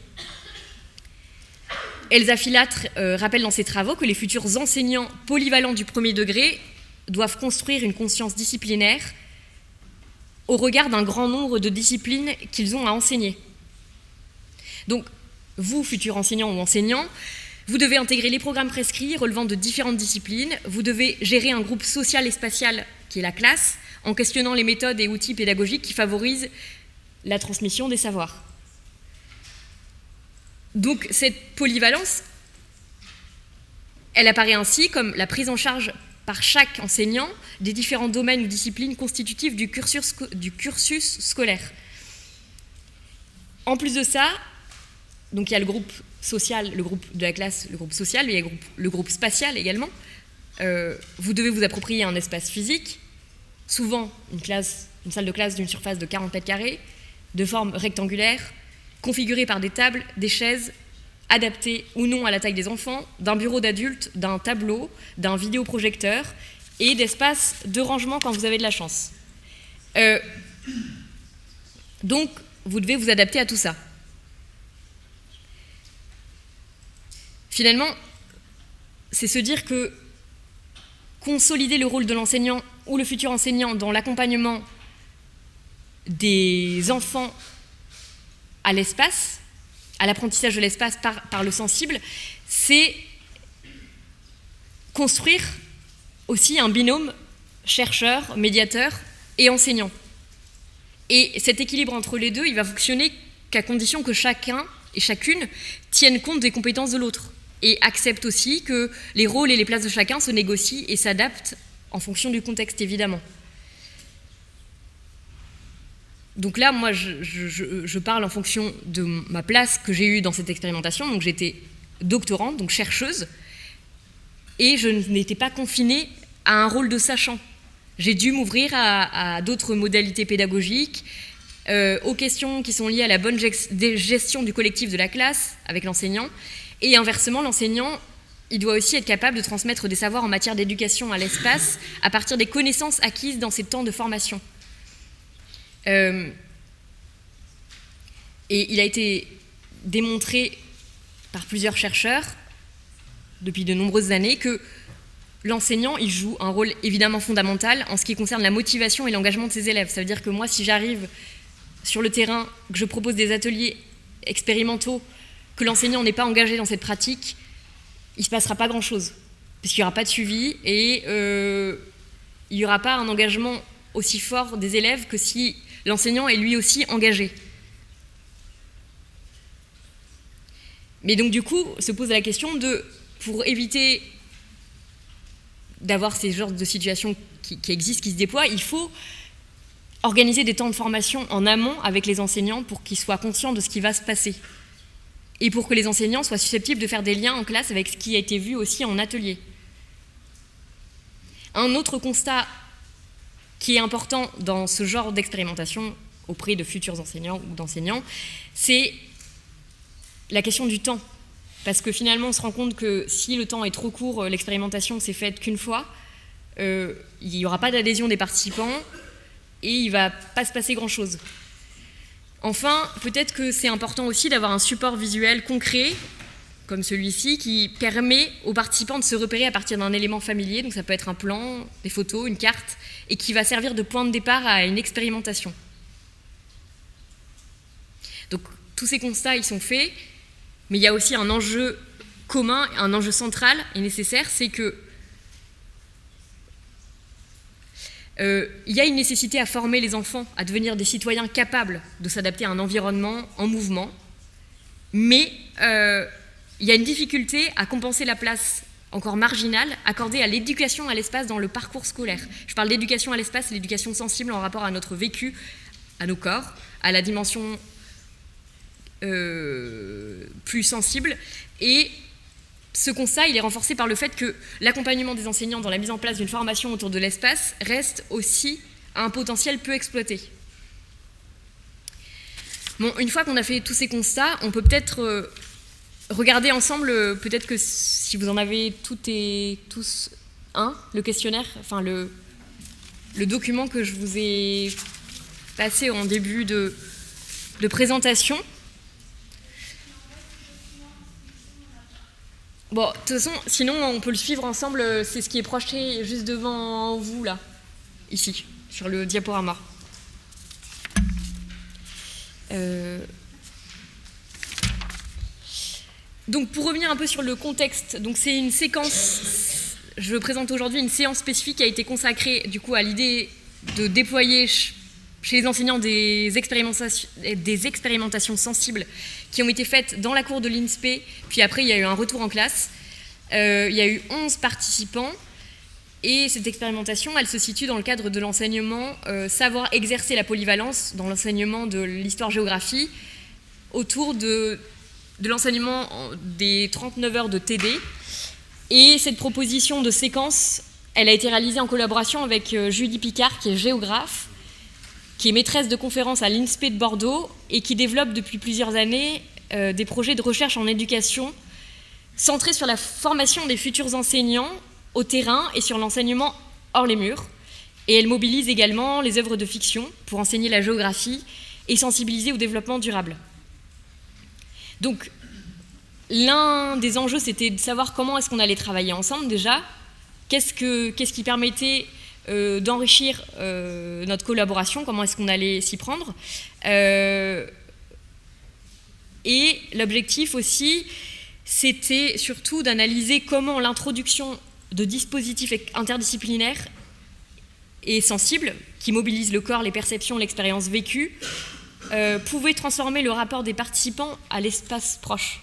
Elsa Filatre rappelle dans ses travaux que les futurs enseignants polyvalents du premier degré doivent construire une conscience disciplinaire au regard d'un grand nombre de disciplines qu'ils ont à enseigner. Donc, vous, futurs enseignants ou enseignants, vous devez intégrer les programmes prescrits relevant de différentes disciplines. Vous devez gérer un groupe social et spatial qui est la classe, en questionnant les méthodes et outils pédagogiques qui favorisent la transmission des savoirs. Donc cette polyvalence, elle apparaît ainsi comme la prise en charge par chaque enseignant des différents domaines ou disciplines constitutifs du cursus scolaire. En plus de ça, donc il y a le groupe social, le groupe de la classe, le groupe social, mais il y a le groupe spatial également. Vous devez vous approprier un espace physique, souvent une salle de classe d'une surface de 40 mètres carrés, de forme rectangulaire, configurée par des tables, des chaises, adaptées ou non à la taille des enfants, d'un bureau d'adulte, d'un tableau, d'un vidéoprojecteur et d'espaces de rangement quand vous avez de la chance. Donc, vous devez vous adapter à tout ça. Finalement, c'est se dire que consolider le rôle de l'enseignant ou le futur enseignant dans l'accompagnement des enfants à l'espace, à l'apprentissage de l'espace par le sensible, c'est construire aussi un binôme chercheur, médiateur et enseignant. Et cet équilibre entre les deux, il va fonctionner qu'à condition que chacun et chacune tienne compte des compétences de l'autre et accepte aussi que les rôles et les places de chacun se négocient et s'adaptent en fonction du contexte, évidemment. Donc là, moi, je parle en fonction de ma place que j'ai eue dans cette expérimentation. Donc j'étais doctorante, donc chercheuse, et je n'étais pas confinée à un rôle de sachant. J'ai dû m'ouvrir à d'autres modalités pédagogiques, aux questions qui sont liées à la bonne gestion du collectif de la classe avec l'enseignant, et inversement, l'enseignant il doit aussi être capable de transmettre des savoirs en matière d'éducation à l'espace à partir des connaissances acquises dans ces temps de formation. Et il a été démontré par plusieurs chercheurs depuis de nombreuses années que l'enseignant, il joue un rôle évidemment fondamental en ce qui concerne la motivation et l'engagement de ses élèves. Ça veut dire que moi, si j'arrive sur le terrain, que je propose des ateliers expérimentaux, que l'enseignant n'est pas engagé dans cette pratique, il ne se passera pas grand-chose, parce qu'il n'y aura pas de suivi et il n'y aura pas un engagement aussi fort des élèves que si l'enseignant est lui aussi engagé. Mais donc du coup, se pose la question de, pour éviter d'avoir ces genres de situations qui existent, qui se déploient, il faut organiser des temps de formation en amont avec les enseignants pour qu'ils soient conscients de ce qui va se passer. Et pour que les enseignants soient susceptibles de faire des liens en classe avec ce qui a été vu aussi en atelier. Un autre constat qui est important dans ce genre d'expérimentation auprès de futurs enseignants ou d'enseignants, c'est la question du temps. Parce que finalement, on se rend compte que si le temps est trop court, l'expérimentation s'est faite qu'une fois, il n'y aura pas d'adhésion des participants et il ne va pas se passer grand-chose. Enfin, peut-être que c'est important aussi d'avoir un support visuel concret, comme celui-ci, qui permet aux participants de se repérer à partir d'un élément familier, donc ça peut être un plan, des photos, une carte, et qui va servir de point de départ à une expérimentation. Donc tous ces constats, ils sont faits, mais il y a aussi un enjeu commun, un enjeu central et nécessaire, c'est que il y a une nécessité à former les enfants à devenir des citoyens capables de s'adapter à un environnement en mouvement, mais il y a une difficulté à compenser la place encore marginale accordée à l'éducation à l'espace dans le parcours scolaire. Je parle d'éducation à l'espace, l'éducation sensible en rapport à notre vécu, à nos corps, à la dimension plus sensible. Et ce constat, il est renforcé par le fait que l'accompagnement des enseignants dans la mise en place d'une formation autour de l'espace reste aussi à un potentiel peu exploité. Bon, une fois qu'on a fait tous ces constats, on peut peut-être regarder ensemble, peut-être que si vous en avez toutes et tous un, le questionnaire, enfin le document que je vous ai passé en début de présentation. Bon, de toute façon, sinon on peut le suivre ensemble, c'est ce qui est projeté juste devant vous, là, ici, sur le diaporama. Donc pour revenir un peu sur le contexte, donc c'est une séquence, je présente aujourd'hui une séance spécifique qui a été consacrée du coup à l'idée de déployer chez les enseignants des expérimentations sensibles qui ont été faites dans la cour de l'INSPE, puis après il y a eu un retour en classe. Il y a eu 11 participants et cette expérimentation, elle se situe dans le cadre de l'enseignement savoir exercer la polyvalence dans l'enseignement de l'histoire-géographie autour de l'enseignement des 39 heures de TD. Et cette proposition de séquence, elle a été réalisée en collaboration avec Julie Picard, qui est géographe, qui est maîtresse de conférences à l'INSPE de Bordeaux et qui développe depuis plusieurs années des projets de recherche en éducation centrés sur la formation des futurs enseignants au terrain et sur l'enseignement hors les murs. Et elle mobilise également les œuvres de fiction pour enseigner la géographie et sensibiliser au développement durable. Donc, l'un des enjeux, c'était de savoir comment est-ce qu'on allait travailler ensemble déjà, qu'est-ce qui permettait d'enrichir notre collaboration, comment est-ce qu'on allait s'y prendre. Et l'objectif aussi, c'était surtout d'analyser comment l'introduction de dispositifs interdisciplinaires et sensibles, qui mobilisent le corps, les perceptions, l'expérience vécue, pouvait transformer le rapport des participants à l'espace proche.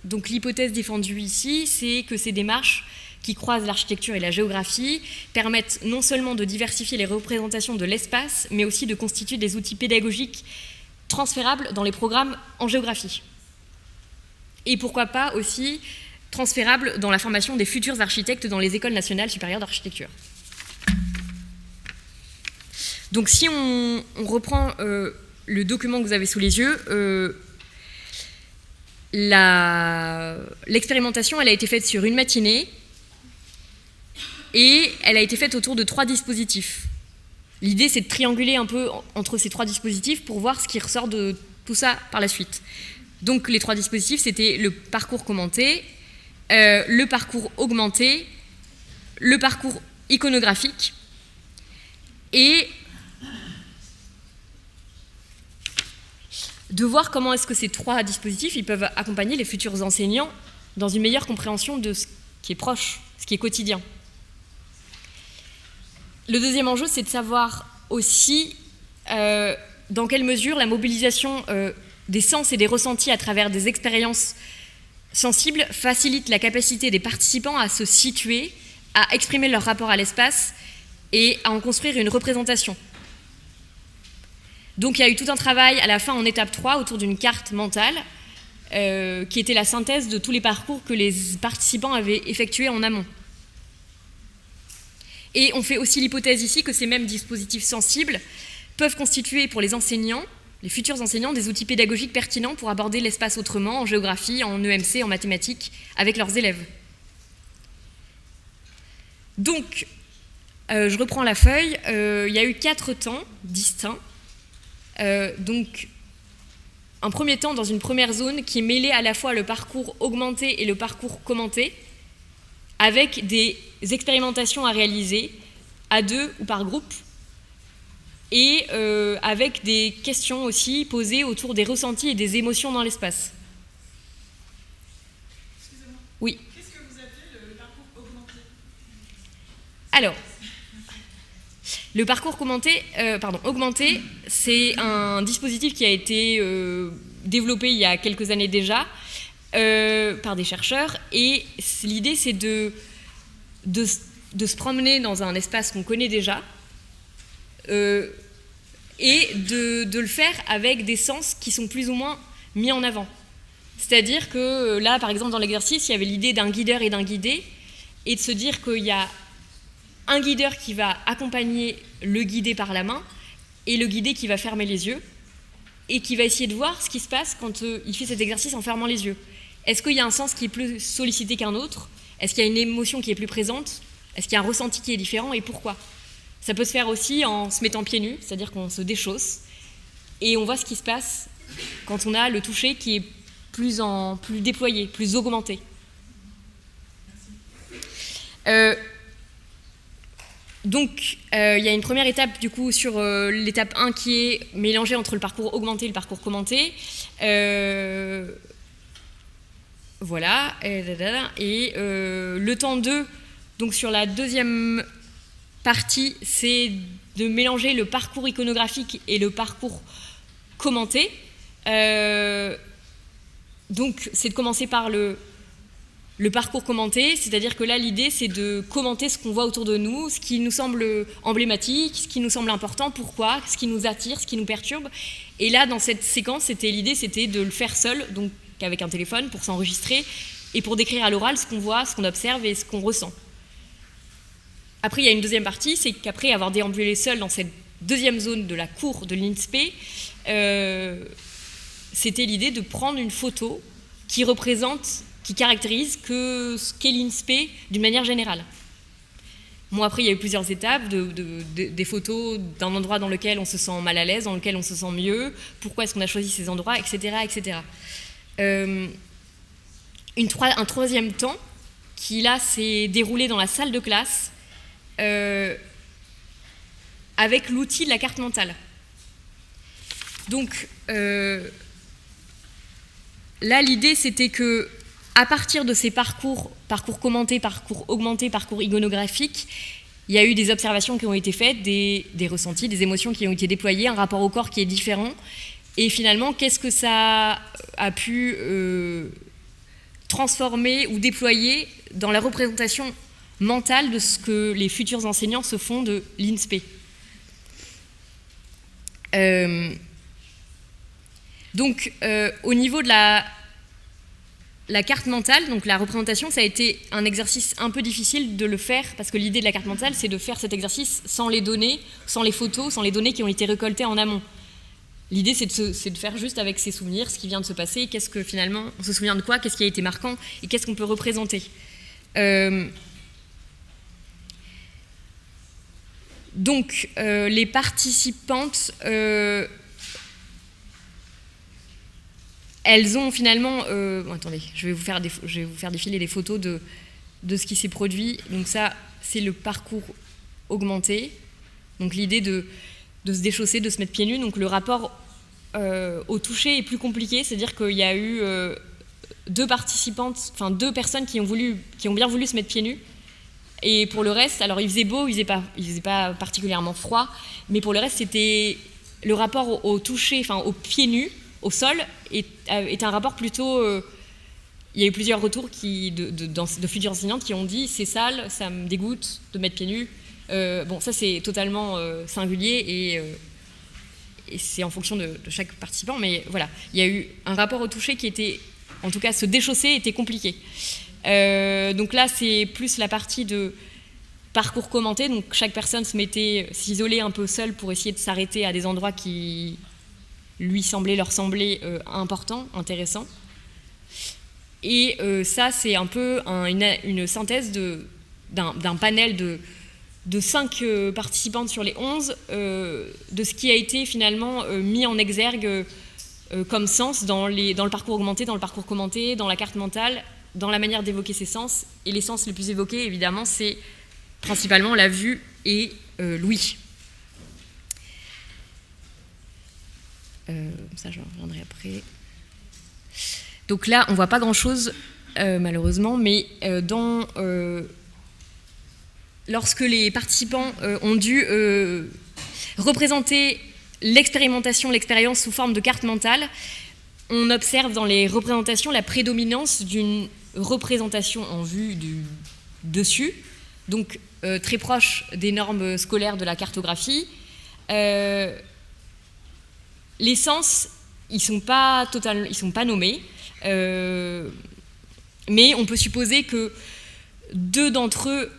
Donc l'hypothèse défendue ici, c'est que ces démarches qui croisent l'architecture et la géographie permettent non seulement de diversifier les représentations de l'espace, mais aussi de constituer des outils pédagogiques transférables dans les programmes en géographie. Et pourquoi pas aussi transférables dans la formation des futurs architectes dans les écoles nationales supérieures d'architecture. Donc si on reprend le document que vous avez sous les yeux, l'expérimentation, elle a été faite sur une matinée et elle a été faite autour de 3 dispositifs. L'idée, c'est de trianguler un peu entre ces 3 dispositifs pour voir ce qui ressort de tout ça par la suite. Donc, les 3 dispositifs, c'était le parcours commenté, le parcours augmenté, le parcours iconographique et de voir comment est-ce que ces 3 dispositifs ils peuvent accompagner les futurs enseignants dans une meilleure compréhension de ce qui est proche, ce qui est quotidien. Le deuxième enjeu, c'est de savoir aussi dans quelle mesure la mobilisation des sens et des ressentis à travers des expériences sensibles facilite la capacité des participants à se situer, à exprimer leur rapport à l'espace et à en construire une représentation. Donc il y a eu tout un travail à la fin en étape 3 autour d'une carte mentale qui était la synthèse de tous les parcours que les participants avaient effectués en amont. Et on fait aussi l'hypothèse ici que ces mêmes dispositifs sensibles peuvent constituer pour les enseignants, les futurs enseignants, des outils pédagogiques pertinents pour aborder l'espace autrement, en géographie, en EMC, en mathématiques, avec leurs élèves. Donc, je reprends la feuille, il y a eu 4 temps distincts. Donc, un premier temps dans une première zone qui est mêlé à la fois le parcours augmenté et le parcours commenté, avec des expérimentations à réaliser à 2 ou par groupe, et avec des questions aussi posées autour des ressentis et des émotions dans l'espace. Excusez-moi. Oui. Qu'est-ce que vous appelez le parcours augmenté? Alors, le parcours augmenté, c'est un dispositif qui a été développé il y a quelques années déjà par des chercheurs, et l'idée c'est de se promener dans un espace qu'on connaît déjà et de le faire avec des sens qui sont plus ou moins mis en avant. C'est-à-dire que là, par exemple, dans l'exercice, il y avait l'idée d'un guideur et d'un guidé, et de se dire qu'il y a un guideur qui va accompagner le guidé par la main et le guidé qui va fermer les yeux et qui va essayer de voir ce qui se passe quand il fait cet exercice en fermant les yeux. Est-ce qu'il y a un sens qui est plus sollicité qu'un autre? Est-ce qu'il y a une émotion qui est plus présente? Est-ce qu'il y a un ressenti qui est différent et pourquoi? Ça peut se faire aussi en se mettant pieds nus, c'est-à-dire qu'on se déchausse et on voit ce qui se passe quand on a le toucher qui est plus déployé, plus augmenté. Donc, il y a une première étape du coup sur l'étape 1 qui est mélangée entre le parcours augmenté et le parcours commenté. Voilà. Et le temps 2, donc sur la deuxième partie, c'est de mélanger le parcours iconographique et le parcours commenté. Donc, c'est de commencer par le parcours commenté, c'est-à-dire que là, l'idée, c'est de commenter ce qu'on voit autour de nous, ce qui nous semble emblématique, ce qui nous semble important, pourquoi, ce qui nous attire, ce qui nous perturbe. Et là, dans cette séquence, l'idée, c'était de le faire seul, donc avec un téléphone, pour s'enregistrer et pour décrire à l'oral ce qu'on voit, ce qu'on observe et ce qu'on ressent. Après, il y a une deuxième partie, c'est qu'après avoir déambulé seul dans cette deuxième zone de la cour de l'INSPE, c'était l'idée de prendre une photo qui caractérise ce qu'est l'INSPE d'une manière générale. Bon, après, il y a eu plusieurs étapes, des photos d'un endroit dans lequel on se sent mal à l'aise, dans lequel on se sent mieux, pourquoi est-ce qu'on a choisi ces endroits, etc. etc. Un troisième temps, qui là s'est déroulé dans la salle de classe, avec l'outil de la carte mentale. Donc, là, l'idée, c'était que à partir de ces parcours commentés, parcours augmentés, parcours iconographiques, il y a eu des observations qui ont été faites, des ressentis, des émotions qui ont été déployées, un rapport au corps qui est différent. Et finalement, qu'est-ce que ça a pu transformer ou déployer dans la représentation mentale de ce que les futurs enseignants se font de l'INSPE. Donc, au niveau de la carte mentale, donc la représentation, ça a été un exercice un peu difficile de le faire, parce que l'idée de la carte mentale, c'est de faire cet exercice sans les données, sans les photos, sans les données qui ont été récoltées en amont. L'idée, c'est de faire juste avec ses souvenirs ce qui vient de se passer, qu'est-ce que finalement, on se souvient de quoi, qu'est-ce qui a été marquant, et qu'est-ce qu'on peut représenter. Donc, les participantes, elles ont finalement... bon, attendez, je vais vous faire défiler les photos de ce qui s'est produit. Donc ça, c'est le parcours augmenté. Donc l'idée de se déchausser, de se mettre pieds nus. Donc le rapport au toucher est plus compliqué, c'est-à-dire qu'il y a eu deux personnes qui ont bien voulu se mettre pieds nus. Et pour le reste, alors il faisait beau, il faisait pas particulièrement froid, mais pour le reste, c'était le rapport au toucher, enfin aux pieds nus, au sol, est un rapport plutôt... il y a eu plusieurs retours de futures enseignantes qui ont dit « c'est sale, ça me dégoûte de mettre pieds nus ». Bon, ça c'est totalement singulier et c'est en fonction de chaque participant, mais voilà, il y a eu un rapport au toucher qui était, en tout cas se déchausser était compliqué. Donc là, c'est plus la partie de parcours commenté. Donc chaque personne s'isolait un peu seule pour essayer de s'arrêter à des endroits qui leur semblaient importants, intéressants. Et ça, c'est un peu une synthèse d'un panel de 5 participantes sur les 11, de ce qui a été finalement mis en exergue comme sens dans le parcours augmenté, dans le parcours commenté, dans la carte mentale, dans la manière d'évoquer ces sens. Et les sens les plus évoqués, évidemment, c'est principalement la vue et l'ouïe. Ça, je reviendrai après. Donc là, on ne voit pas grand-chose, malheureusement, mais lorsque les participants ont dû représenter l'expérience sous forme de carte mentale, on observe dans les représentations la prédominance d'une représentation en vue du dessus, donc très proche des normes scolaires de la cartographie. Les sens, ils sont pas nommés, mais on peut supposer que 2 d'entre eux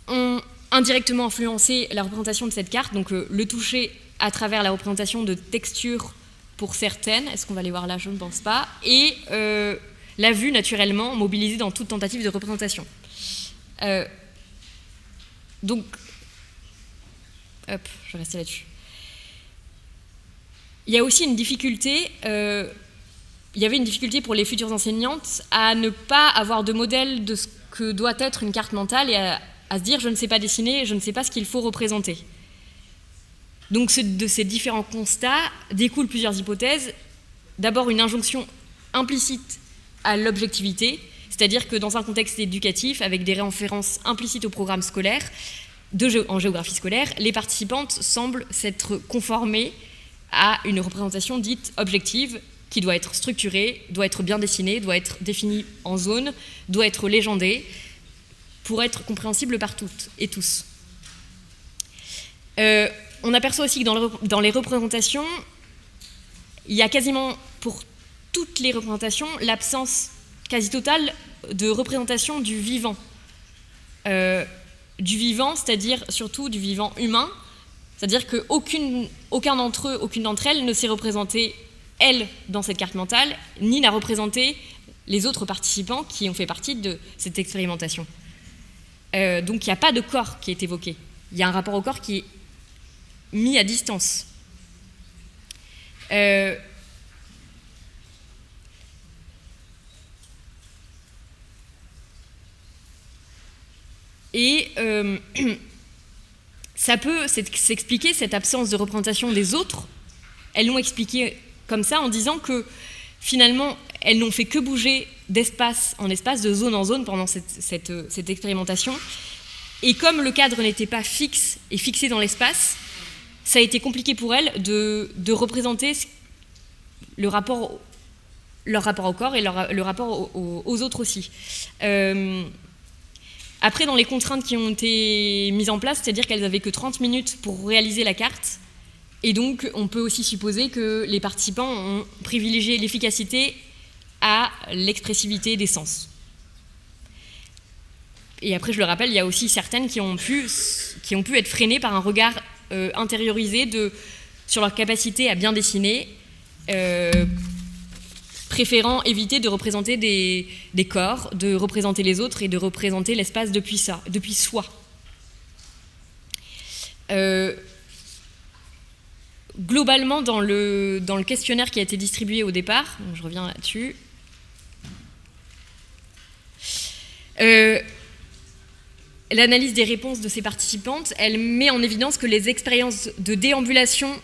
ont indirectement influencé la représentation de cette carte, donc le toucher à travers la représentation de textures pour certaines, est-ce qu'on va les voir là? Je ne pense pas, et la vue naturellement mobilisée dans toute tentative de représentation. Donc, hop, je vais rester là-dessus. Il y a aussi une difficulté, il y avait une difficulté pour les futures enseignantes à ne pas avoir de modèle de ce que doit être une carte mentale et à se dire je ne sais pas dessiner, je ne sais pas ce qu'il faut représenter. Donc de ces différents constats découlent plusieurs hypothèses. D'abord une injonction implicite à l'objectivité, c'est-à-dire que dans un contexte éducatif, avec des références implicites au programme scolaire, en géographie scolaire, les participantes semblent s'être conformées à une représentation dite objective, qui doit être structurée, doit être bien dessinée, doit être définie en zone, doit être légendée, pour être compréhensible par toutes et tous. On aperçoit aussi que dans les représentations, il y a quasiment pour toutes les représentations l'absence quasi totale de représentation du vivant. Du vivant, c'est-à-dire surtout du vivant humain, c'est-à-dire qu'aucune d'entre elles ne s'est représentée, elle, dans cette carte mentale, ni n'a représenté les autres participants qui ont fait partie de cette expérimentation. Donc il n'y a pas de corps qui est évoqué. Il y a un rapport au corps qui est mis à distance. Ça peut s'expliquer, cette absence de représentation des autres. Elles l'ont expliqué comme ça en disant que finalement, elles n'ont fait que bouger d'espace en espace, de zone en zone pendant cette expérimentation. Et comme le cadre n'était pas fixe et fixé dans l'espace, ça a été compliqué pour elles de représenter leur rapport au corps et le rapport aux autres aussi. Après, dans les contraintes qui ont été mises en place, c'est-à-dire qu'elles n'avaient que 30 minutes pour réaliser la carte, et donc on peut aussi supposer que les participants ont privilégié l'efficacité à l'expressivité des sens. Et après, je le rappelle, il y a aussi certaines qui ont pu être freinées par un regard intériorisé de sur leur capacité à bien dessiner, préférant éviter de représenter des corps, de représenter les autres et de représenter l'espace depuis soi. Globalement, dans le questionnaire qui a été distribué au départ, donc je reviens là-dessus, l'analyse des réponses de ces participantes, elle met en évidence que les expériences de déambulation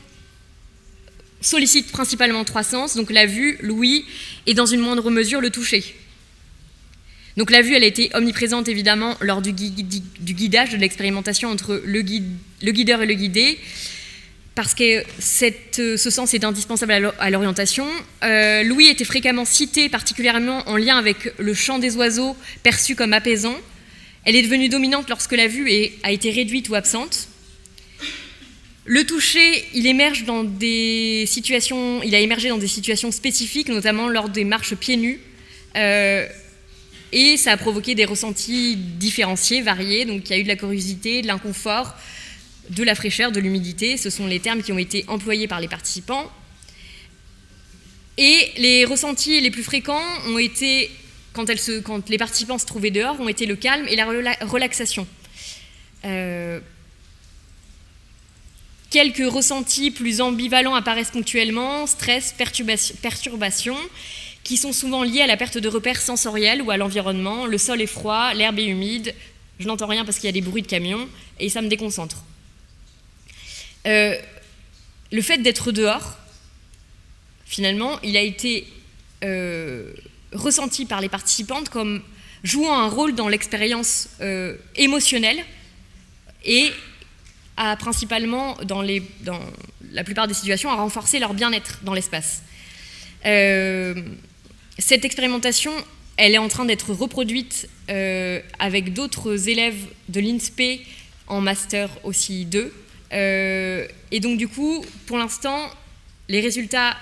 sollicitent principalement 3 sens, donc la vue, l'ouïe et dans une moindre mesure le toucher. Donc la vue, elle a été omniprésente évidemment lors du guidage, de l'expérimentation entre le guideur et le guidé, parce que ce sens est indispensable à l'orientation. L'ouïe était fréquemment citée, particulièrement en lien avec le chant des oiseaux, perçu comme apaisant. Elle est devenue dominante lorsque la vue a été réduite ou absente. Le toucher, il a émergé dans des situations spécifiques, notamment lors des marches pieds nus. Et ça a provoqué des ressentis différenciés, variés. Donc il y a eu de la curiosité, de l'inconfort, de la fraîcheur, de l'humidité. Ce sont les termes qui ont été employés par les participants. Et les ressentis les plus fréquents ont été, quand les participants se trouvaient dehors, ont été le calme et la relaxation. Quelques ressentis plus ambivalents apparaissent ponctuellement, stress, perturbation, qui sont souvent liés à la perte de repères sensoriels ou à l'environnement. Le sol est froid, l'herbe est humide, je n'entends rien parce qu'il y a des bruits de camions et ça me déconcentre. Le fait d'être dehors, finalement, il a été ressenti par les participantes comme jouant un rôle dans l'expérience émotionnelle et a principalement, dans la plupart des situations, à renforcer leur bien-être dans l'espace. Cette expérimentation, elle est en train d'être reproduite avec d'autres élèves de l'INSPE en Master aussi 2. Et donc du coup, pour l'instant, les résultats,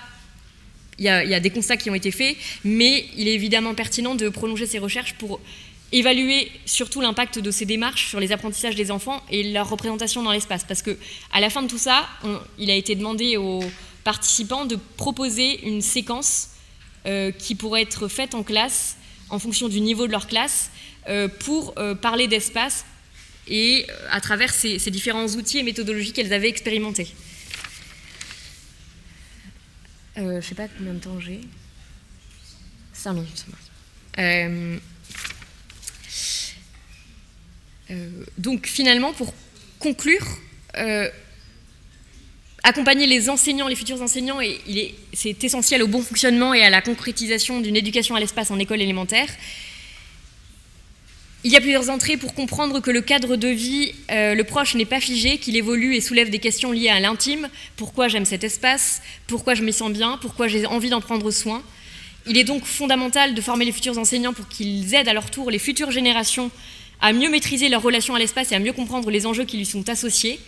il y a des constats qui ont été faits, mais il est évidemment pertinent de prolonger ces recherches pour évaluer surtout l'impact de ces démarches sur les apprentissages des enfants et leur représentation dans l'espace. Parce qu'à la fin de tout ça, il a été demandé aux participants de proposer une séquence qui pourrait être faite en classe, en fonction du niveau de leur classe, pour parler d'espace et à travers ces différents outils et méthodologies qu'elles avaient expérimentés. Je ne sais pas combien de temps j'ai. 5 minutes. Donc finalement, pour conclure, accompagner les enseignants, les futurs enseignants, c'est essentiel au bon fonctionnement et à la concrétisation d'une éducation à l'espace en école élémentaire. Il y a plusieurs entrées pour comprendre que le cadre de vie, le proche n'est pas figé, qu'il évolue et soulève des questions liées à l'intime. Pourquoi j'aime cet espace? Pourquoi je m'y sens bien? Pourquoi j'ai envie d'en prendre soin? Il est donc fondamental de former les futurs enseignants pour qu'ils aident à leur tour les futures générations à mieux maîtriser leur relation à l'espace et à mieux comprendre les enjeux qui lui sont associés.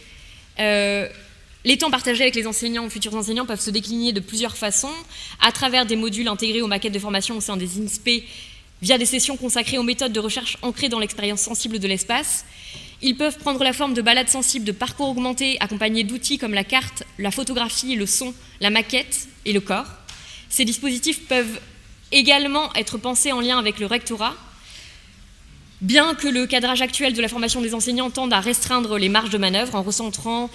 Les temps partagés avec les enseignants ou futurs enseignants peuvent se décliner de plusieurs façons, à travers des modules intégrés aux maquettes de formation au sein des INSPE, via des sessions consacrées aux méthodes de recherche ancrées dans l'expérience sensible de l'espace. Ils peuvent prendre la forme de balades sensibles, de parcours augmentés, accompagnés d'outils comme la carte, la photographie, le son, la maquette et le corps. Ces dispositifs peuvent également être pensés en lien avec le rectorat. Bien que le cadrage actuel de la formation des enseignants tende à restreindre les marges de manœuvre en recentrant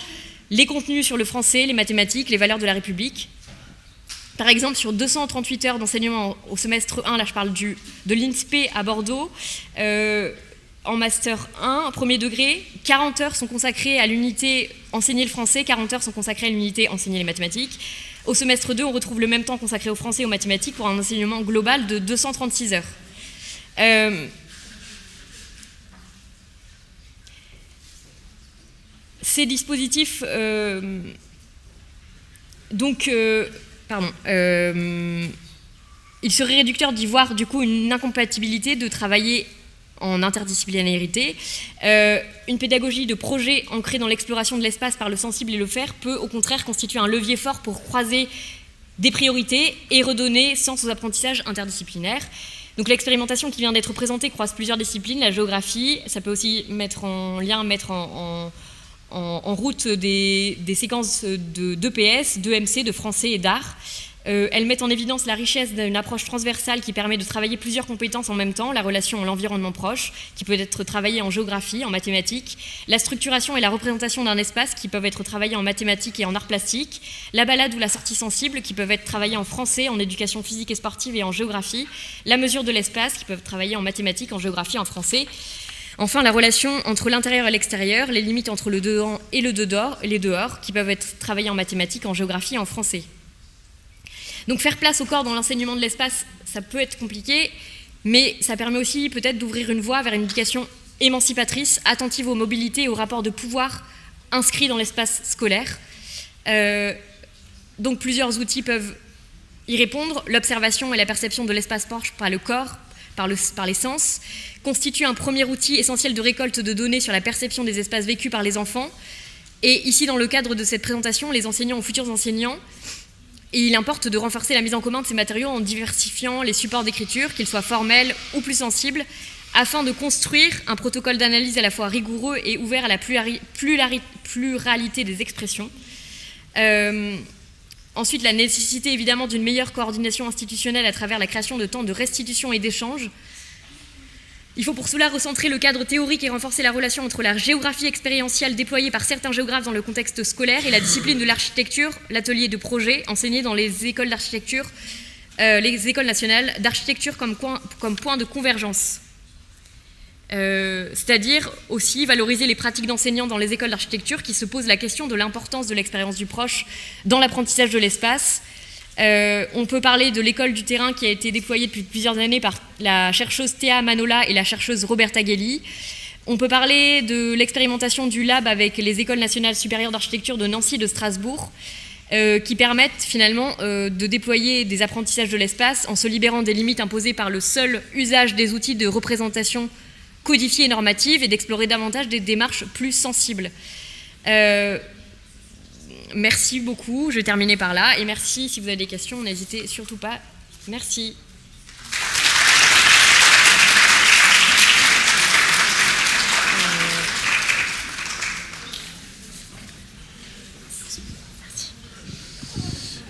les contenus sur le français, les mathématiques, les valeurs de la République. Par exemple, sur 238 heures d'enseignement au semestre 1, là je parle de l'INSPE à Bordeaux, en Master 1, premier degré, 40 heures sont consacrées à l'unité enseigner le français, 40 heures sont consacrées à l'unité enseigner les mathématiques. Au semestre 2, on retrouve le même temps consacré au français et aux mathématiques pour un enseignement global de 236 heures. Ces dispositifs, il serait réducteur d'y voir du coup une incompatibilité de travailler en interdisciplinarité. Une pédagogie de projet ancrée dans l'exploration de l'espace par le sensible et le faire peut au contraire constituer un levier fort pour croiser des priorités et redonner sens aux apprentissages interdisciplinaires. Donc l'expérimentation qui vient d'être présentée croise plusieurs disciplines, la géographie, ça peut aussi mettre en en route des séquences d'EPS, d'EMC, de français et d'art. Elles mettent en évidence la richesse d'une approche transversale qui permet de travailler plusieurs compétences en même temps, la relation à l'environnement proche, qui peut être travaillée en géographie, en mathématiques, la structuration et la représentation d'un espace, qui peuvent être travaillées en mathématiques et en arts plastiques, la balade ou la sortie sensible, qui peuvent être travaillées en français, en éducation physique et sportive et en géographie, la mesure de l'espace, qui peuvent travailler en mathématiques, en géographie, en français. Enfin, la relation entre l'intérieur et l'extérieur, les limites entre le dedans et le dehors, qui peuvent être travaillées en mathématiques, en géographie et en français. Donc faire place au corps dans l'enseignement de l'espace, ça peut être compliqué, mais ça permet aussi peut-être d'ouvrir une voie vers une éducation émancipatrice, attentive aux mobilités et aux rapports de pouvoir inscrits dans l'espace scolaire. Donc plusieurs outils peuvent y répondre. L'observation et la perception de l'espace proche par le corps, par les sens, constitue un premier outil essentiel de récolte de données sur la perception des espaces vécus par les enfants. Et ici, dans le cadre de cette présentation, les enseignants ou futurs enseignants, et il importe de renforcer la mise en commun de ces matériaux en diversifiant les supports d'écriture, qu'ils soient formels ou plus sensibles, afin de construire un protocole d'analyse à la fois rigoureux et ouvert à la pluralité des expressions. Ensuite, la nécessité évidemment d'une meilleure coordination institutionnelle à travers la création de temps de restitution et d'échange. Il faut pour cela recentrer le cadre théorique et renforcer la relation entre la géographie expérientielle déployée par certains géographes dans le contexte scolaire et la discipline de l'architecture, l'atelier de projet enseigné dans les écoles d'architecture, les écoles nationales d'architecture comme point de convergence. C'est-à-dire aussi valoriser les pratiques d'enseignants dans les écoles d'architecture qui se posent la question de l'importance de l'expérience du proche dans l'apprentissage de l'espace. On peut parler de l'école du terrain qui a été déployée depuis plusieurs années par la chercheuse Théa Manola et la chercheuse Roberta Gelli. On peut parler de l'expérimentation du lab avec les écoles nationales supérieures d'architecture de Nancy et de Strasbourg, qui permettent finalement de déployer des apprentissages de l'espace en se libérant des limites imposées par le seul usage des outils de représentation codifiés et normatives et d'explorer davantage des démarches plus sensibles. Merci beaucoup, je vais terminer par là. Et merci, si vous avez des questions, n'hésitez surtout pas. Merci.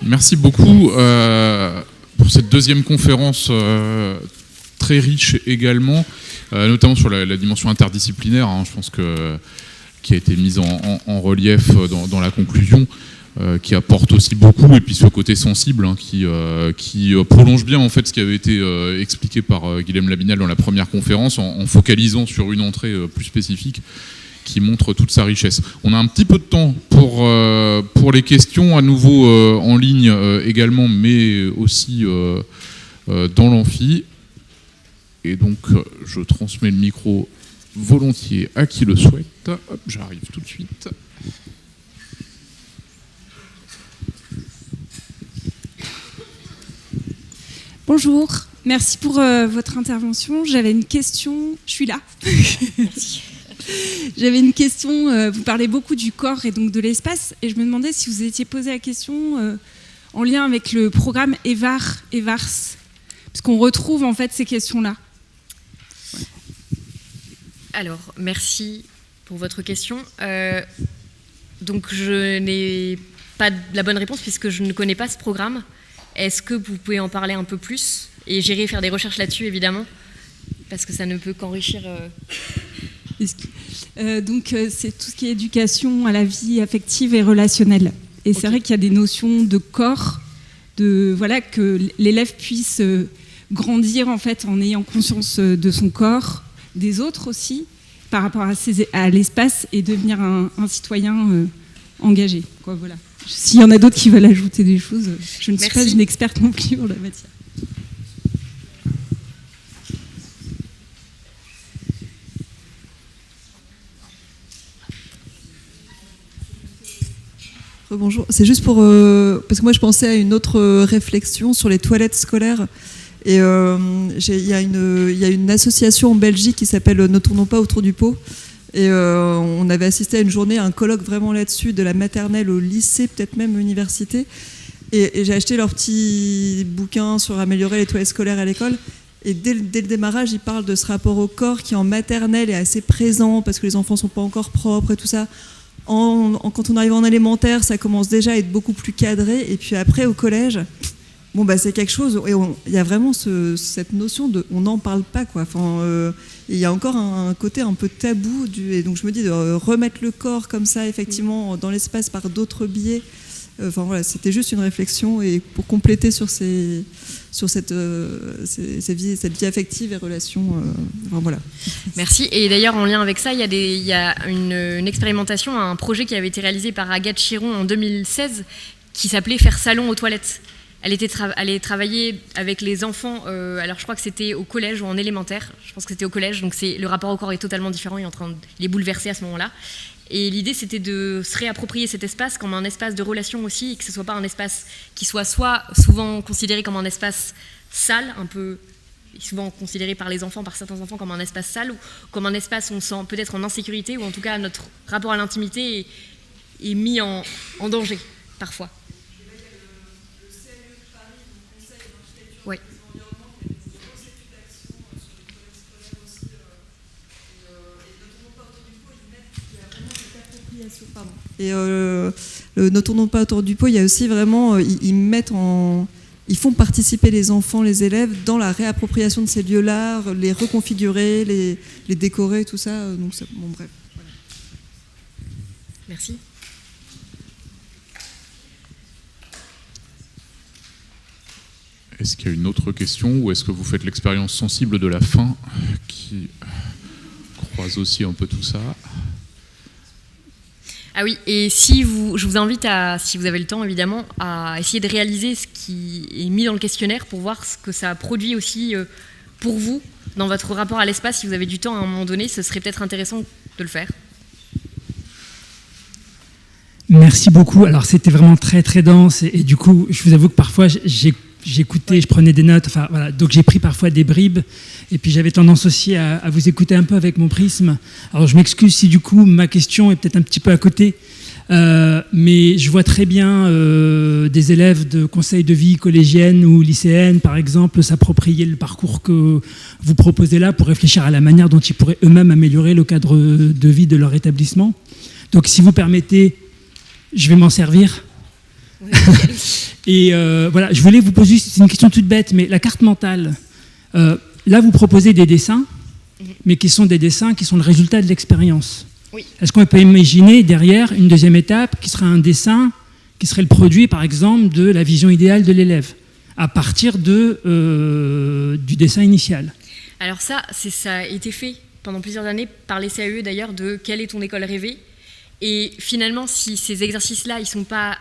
Merci beaucoup pour cette deuxième conférence très riche également, notamment sur la dimension interdisciplinaire, hein, je pense qui a été mise en relief dans la conclusion, qui apporte aussi beaucoup, et puis ce côté sensible, hein, qui prolonge bien en fait ce qui avait été expliqué par Guilhem Labinel dans la première conférence, en focalisant sur une entrée plus spécifique qui montre toute sa richesse. On a un petit peu de temps pour les questions, à nouveau en ligne également, mais aussi dans l'amphi. Et donc je transmets le micro volontiers à qui le souhaite. Hop, j'arrive tout de suite. Bonjour, merci pour votre intervention. J'avais une question, je suis là. J'avais une question, vous parlez beaucoup du corps et donc de l'espace, et je me demandais si vous étiez posé la question en lien avec le programme EVARS, parce qu'on retrouve en fait ces questions-là. Alors, merci pour votre question. Donc, je n'ai pas la bonne réponse puisque je ne connais pas ce programme. Est-ce que vous pouvez en parler un peu plus ? Et j'irai faire des recherches là-dessus, évidemment, parce que ça ne peut qu'enrichir... Donc, c'est tout ce qui est éducation à la vie affective et relationnelle. Et c'est vrai qu'il y a des notions de corps, que l'élève puisse grandir en fait en ayant conscience de son corps, des autres aussi, par rapport à l'espace, et devenir un citoyen engagé. Quoi, voilà. S'il y en a d'autres qui veulent ajouter des choses, je ne suis pas une experte non plus en la matière. Bonjour, c'est juste pour... parce que moi je pensais à une autre réflexion sur les toilettes scolaires. Et il y a une association en Belgique qui s'appelle Ne tournons pas autour du pot. Et on avait assisté à une journée, à un colloque vraiment là-dessus, de la maternelle au lycée, peut-être même université. Et j'ai acheté leur petit bouquin sur améliorer les toilettes scolaires à l'école. Et dès le démarrage, ils parlent de ce rapport au corps qui en maternelle est assez présent parce que les enfants ne sont pas encore propres et tout ça. quand on arrive en élémentaire, ça commence déjà à être beaucoup plus cadré. Et puis après, au collège, bon, bah, c'est quelque chose. Et il y a vraiment cette notion de on n'en parle pas, quoi. Enfin, il y a encore un côté un peu tabou. Et donc je me dis de remettre le corps comme ça, effectivement, dans l'espace par d'autres biais. Enfin voilà, c'était juste une réflexion et pour compléter sur cette vie affective et relations. Enfin, voilà. Merci. Et d'ailleurs, en lien avec ça, il y a une expérimentation, un projet qui avait été réalisé par Agathe Chiron en 2016 qui s'appelait Faire salon aux toilettes. Elle travaillait avec les enfants, alors je crois que c'était au collège ou en élémentaire, je pense que c'était au collège, donc le rapport au corps est totalement différent, il est bouleversé à ce moment-là. Et l'idée, c'était de se réapproprier cet espace comme un espace de relation aussi, et que ce ne soit pas un espace qui soit souvent considéré comme un espace sale, un peu souvent considéré par les enfants, par certains enfants, comme un espace sale, ou comme un espace où on se sent peut-être en insécurité, ou en tout cas notre rapport à l'intimité est mis en danger, parfois. Oui. Et Ne tournons pas autour du pot, il y a aussi vraiment, ils font participer les enfants, les élèves dans la réappropriation de ces lieux-là, les reconfigurer, les décorer, tout ça. Donc, bon, bref. Voilà. Merci. Est-ce qu'il y a une autre question ou est-ce que vous faites l'expérience sensible de la fin qui croise aussi un peu tout ça ? Ah oui, et je vous invite si vous avez le temps évidemment, à essayer de réaliser ce qui est mis dans le questionnaire pour voir ce que ça produit aussi pour vous dans votre rapport à l'espace. Si vous avez du temps à un moment donné, ce serait peut-être intéressant de le faire. Merci beaucoup. Alors c'était vraiment très très dense et du coup, je vous avoue que parfois j'écoutais, je prenais des notes, enfin voilà, donc j'ai pris parfois des bribes et puis j'avais tendance aussi à vous écouter un peu avec mon prisme. Alors je m'excuse si du coup ma question est peut-être un petit peu à côté, mais je vois très bien des élèves de conseil de vie collégienne ou lycéenne par exemple s'approprier le parcours que vous proposez là pour réfléchir à la manière dont ils pourraient eux-mêmes améliorer le cadre de vie de leur établissement. Donc si vous permettez, je vais m'en servir. Et voilà, je voulais vous poser, c'est une question toute bête, mais la carte mentale, là vous proposez des dessins, mais qui sont des dessins qui sont le résultat de l'expérience. Oui. Est-ce qu'on peut imaginer derrière une deuxième étape qui sera un dessin, qui serait le produit par exemple de la vision idéale de l'élève, à partir du dessin initial? Alors ça a été fait pendant plusieurs années par les CAE d'ailleurs, de quelle est ton école rêvée. Et finalement, si ces exercices-là, ils ne sont pas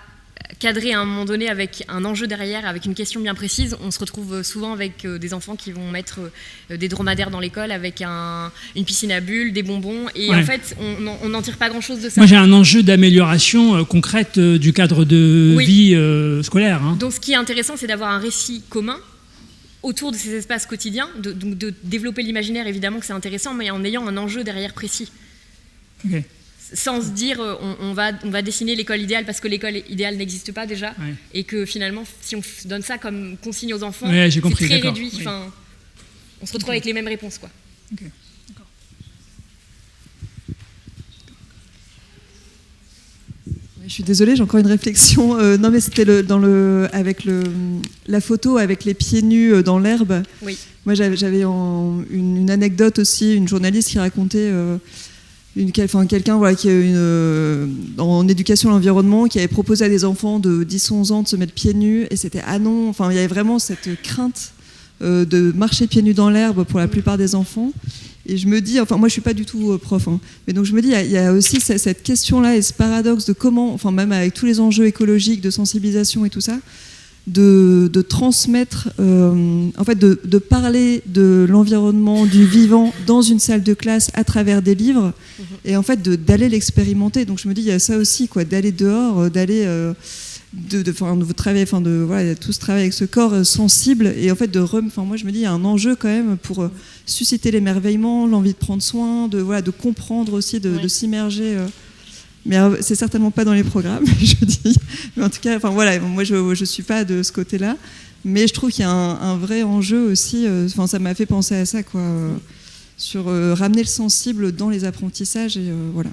cadrés à un moment donné avec un enjeu derrière, avec une question bien précise, on se retrouve souvent avec des enfants qui vont mettre des dromadaires dans l'école, avec une piscine à bulles, des bonbons, et ouais. En fait, on n'en tire pas grand-chose de ça. Moi, j'ai un enjeu d'amélioration concrète du cadre de vie scolaire. Hein. Donc, ce qui est intéressant, c'est d'avoir un récit commun autour de ces espaces quotidiens, de développer l'imaginaire, évidemment que c'est intéressant, mais en ayant un enjeu derrière précis. Okay. Sans se dire on va dessiner l'école idéale parce que l'école idéale n'existe pas déjà, ouais. Et que finalement si on donne ça comme consigne aux enfants, ouais, c'est très réduit, oui. On se retrouve avec les mêmes réponses quoi. Okay. D'accord. Je suis désolée, j'ai encore une réflexion. Non mais c'était avec la photo avec les pieds nus dans l'herbe. Oui. Moi j'avais une anecdote aussi, une journaliste qui racontait quelqu'un voilà, qui en éducation à l'environnement qui avait proposé à des enfants de 10-11 ans de se mettre pieds nus et c'était ah non, enfin il y avait vraiment cette crainte de marcher pieds nus dans l'herbe pour la plupart des enfants et je me dis, enfin moi je suis pas du tout prof hein, mais donc je me dis il y a aussi cette question là et ce paradoxe de comment, enfin même avec tous les enjeux écologiques de sensibilisation et tout ça, de transmettre, en fait de parler de l'environnement, du vivant dans une salle de classe à travers des livres et en fait d'aller l'expérimenter. Donc je me dis il y a ça aussi quoi, d'aller dehors, d'aller de travailler, voilà, tout ce travail avec ce corps sensible et en fait moi je me dis il y a un enjeu quand même pour susciter l'émerveillement, l'envie de prendre soin, de comprendre aussi, de s'immerger. Mais c'est certainement pas dans les programmes, je dis. Mais en tout cas, enfin voilà, moi je suis pas de ce côté-là, mais je trouve qu'il y a un vrai enjeu aussi. Enfin, ça m'a fait penser à ça, quoi, sur ramener le sensible dans les apprentissages et voilà.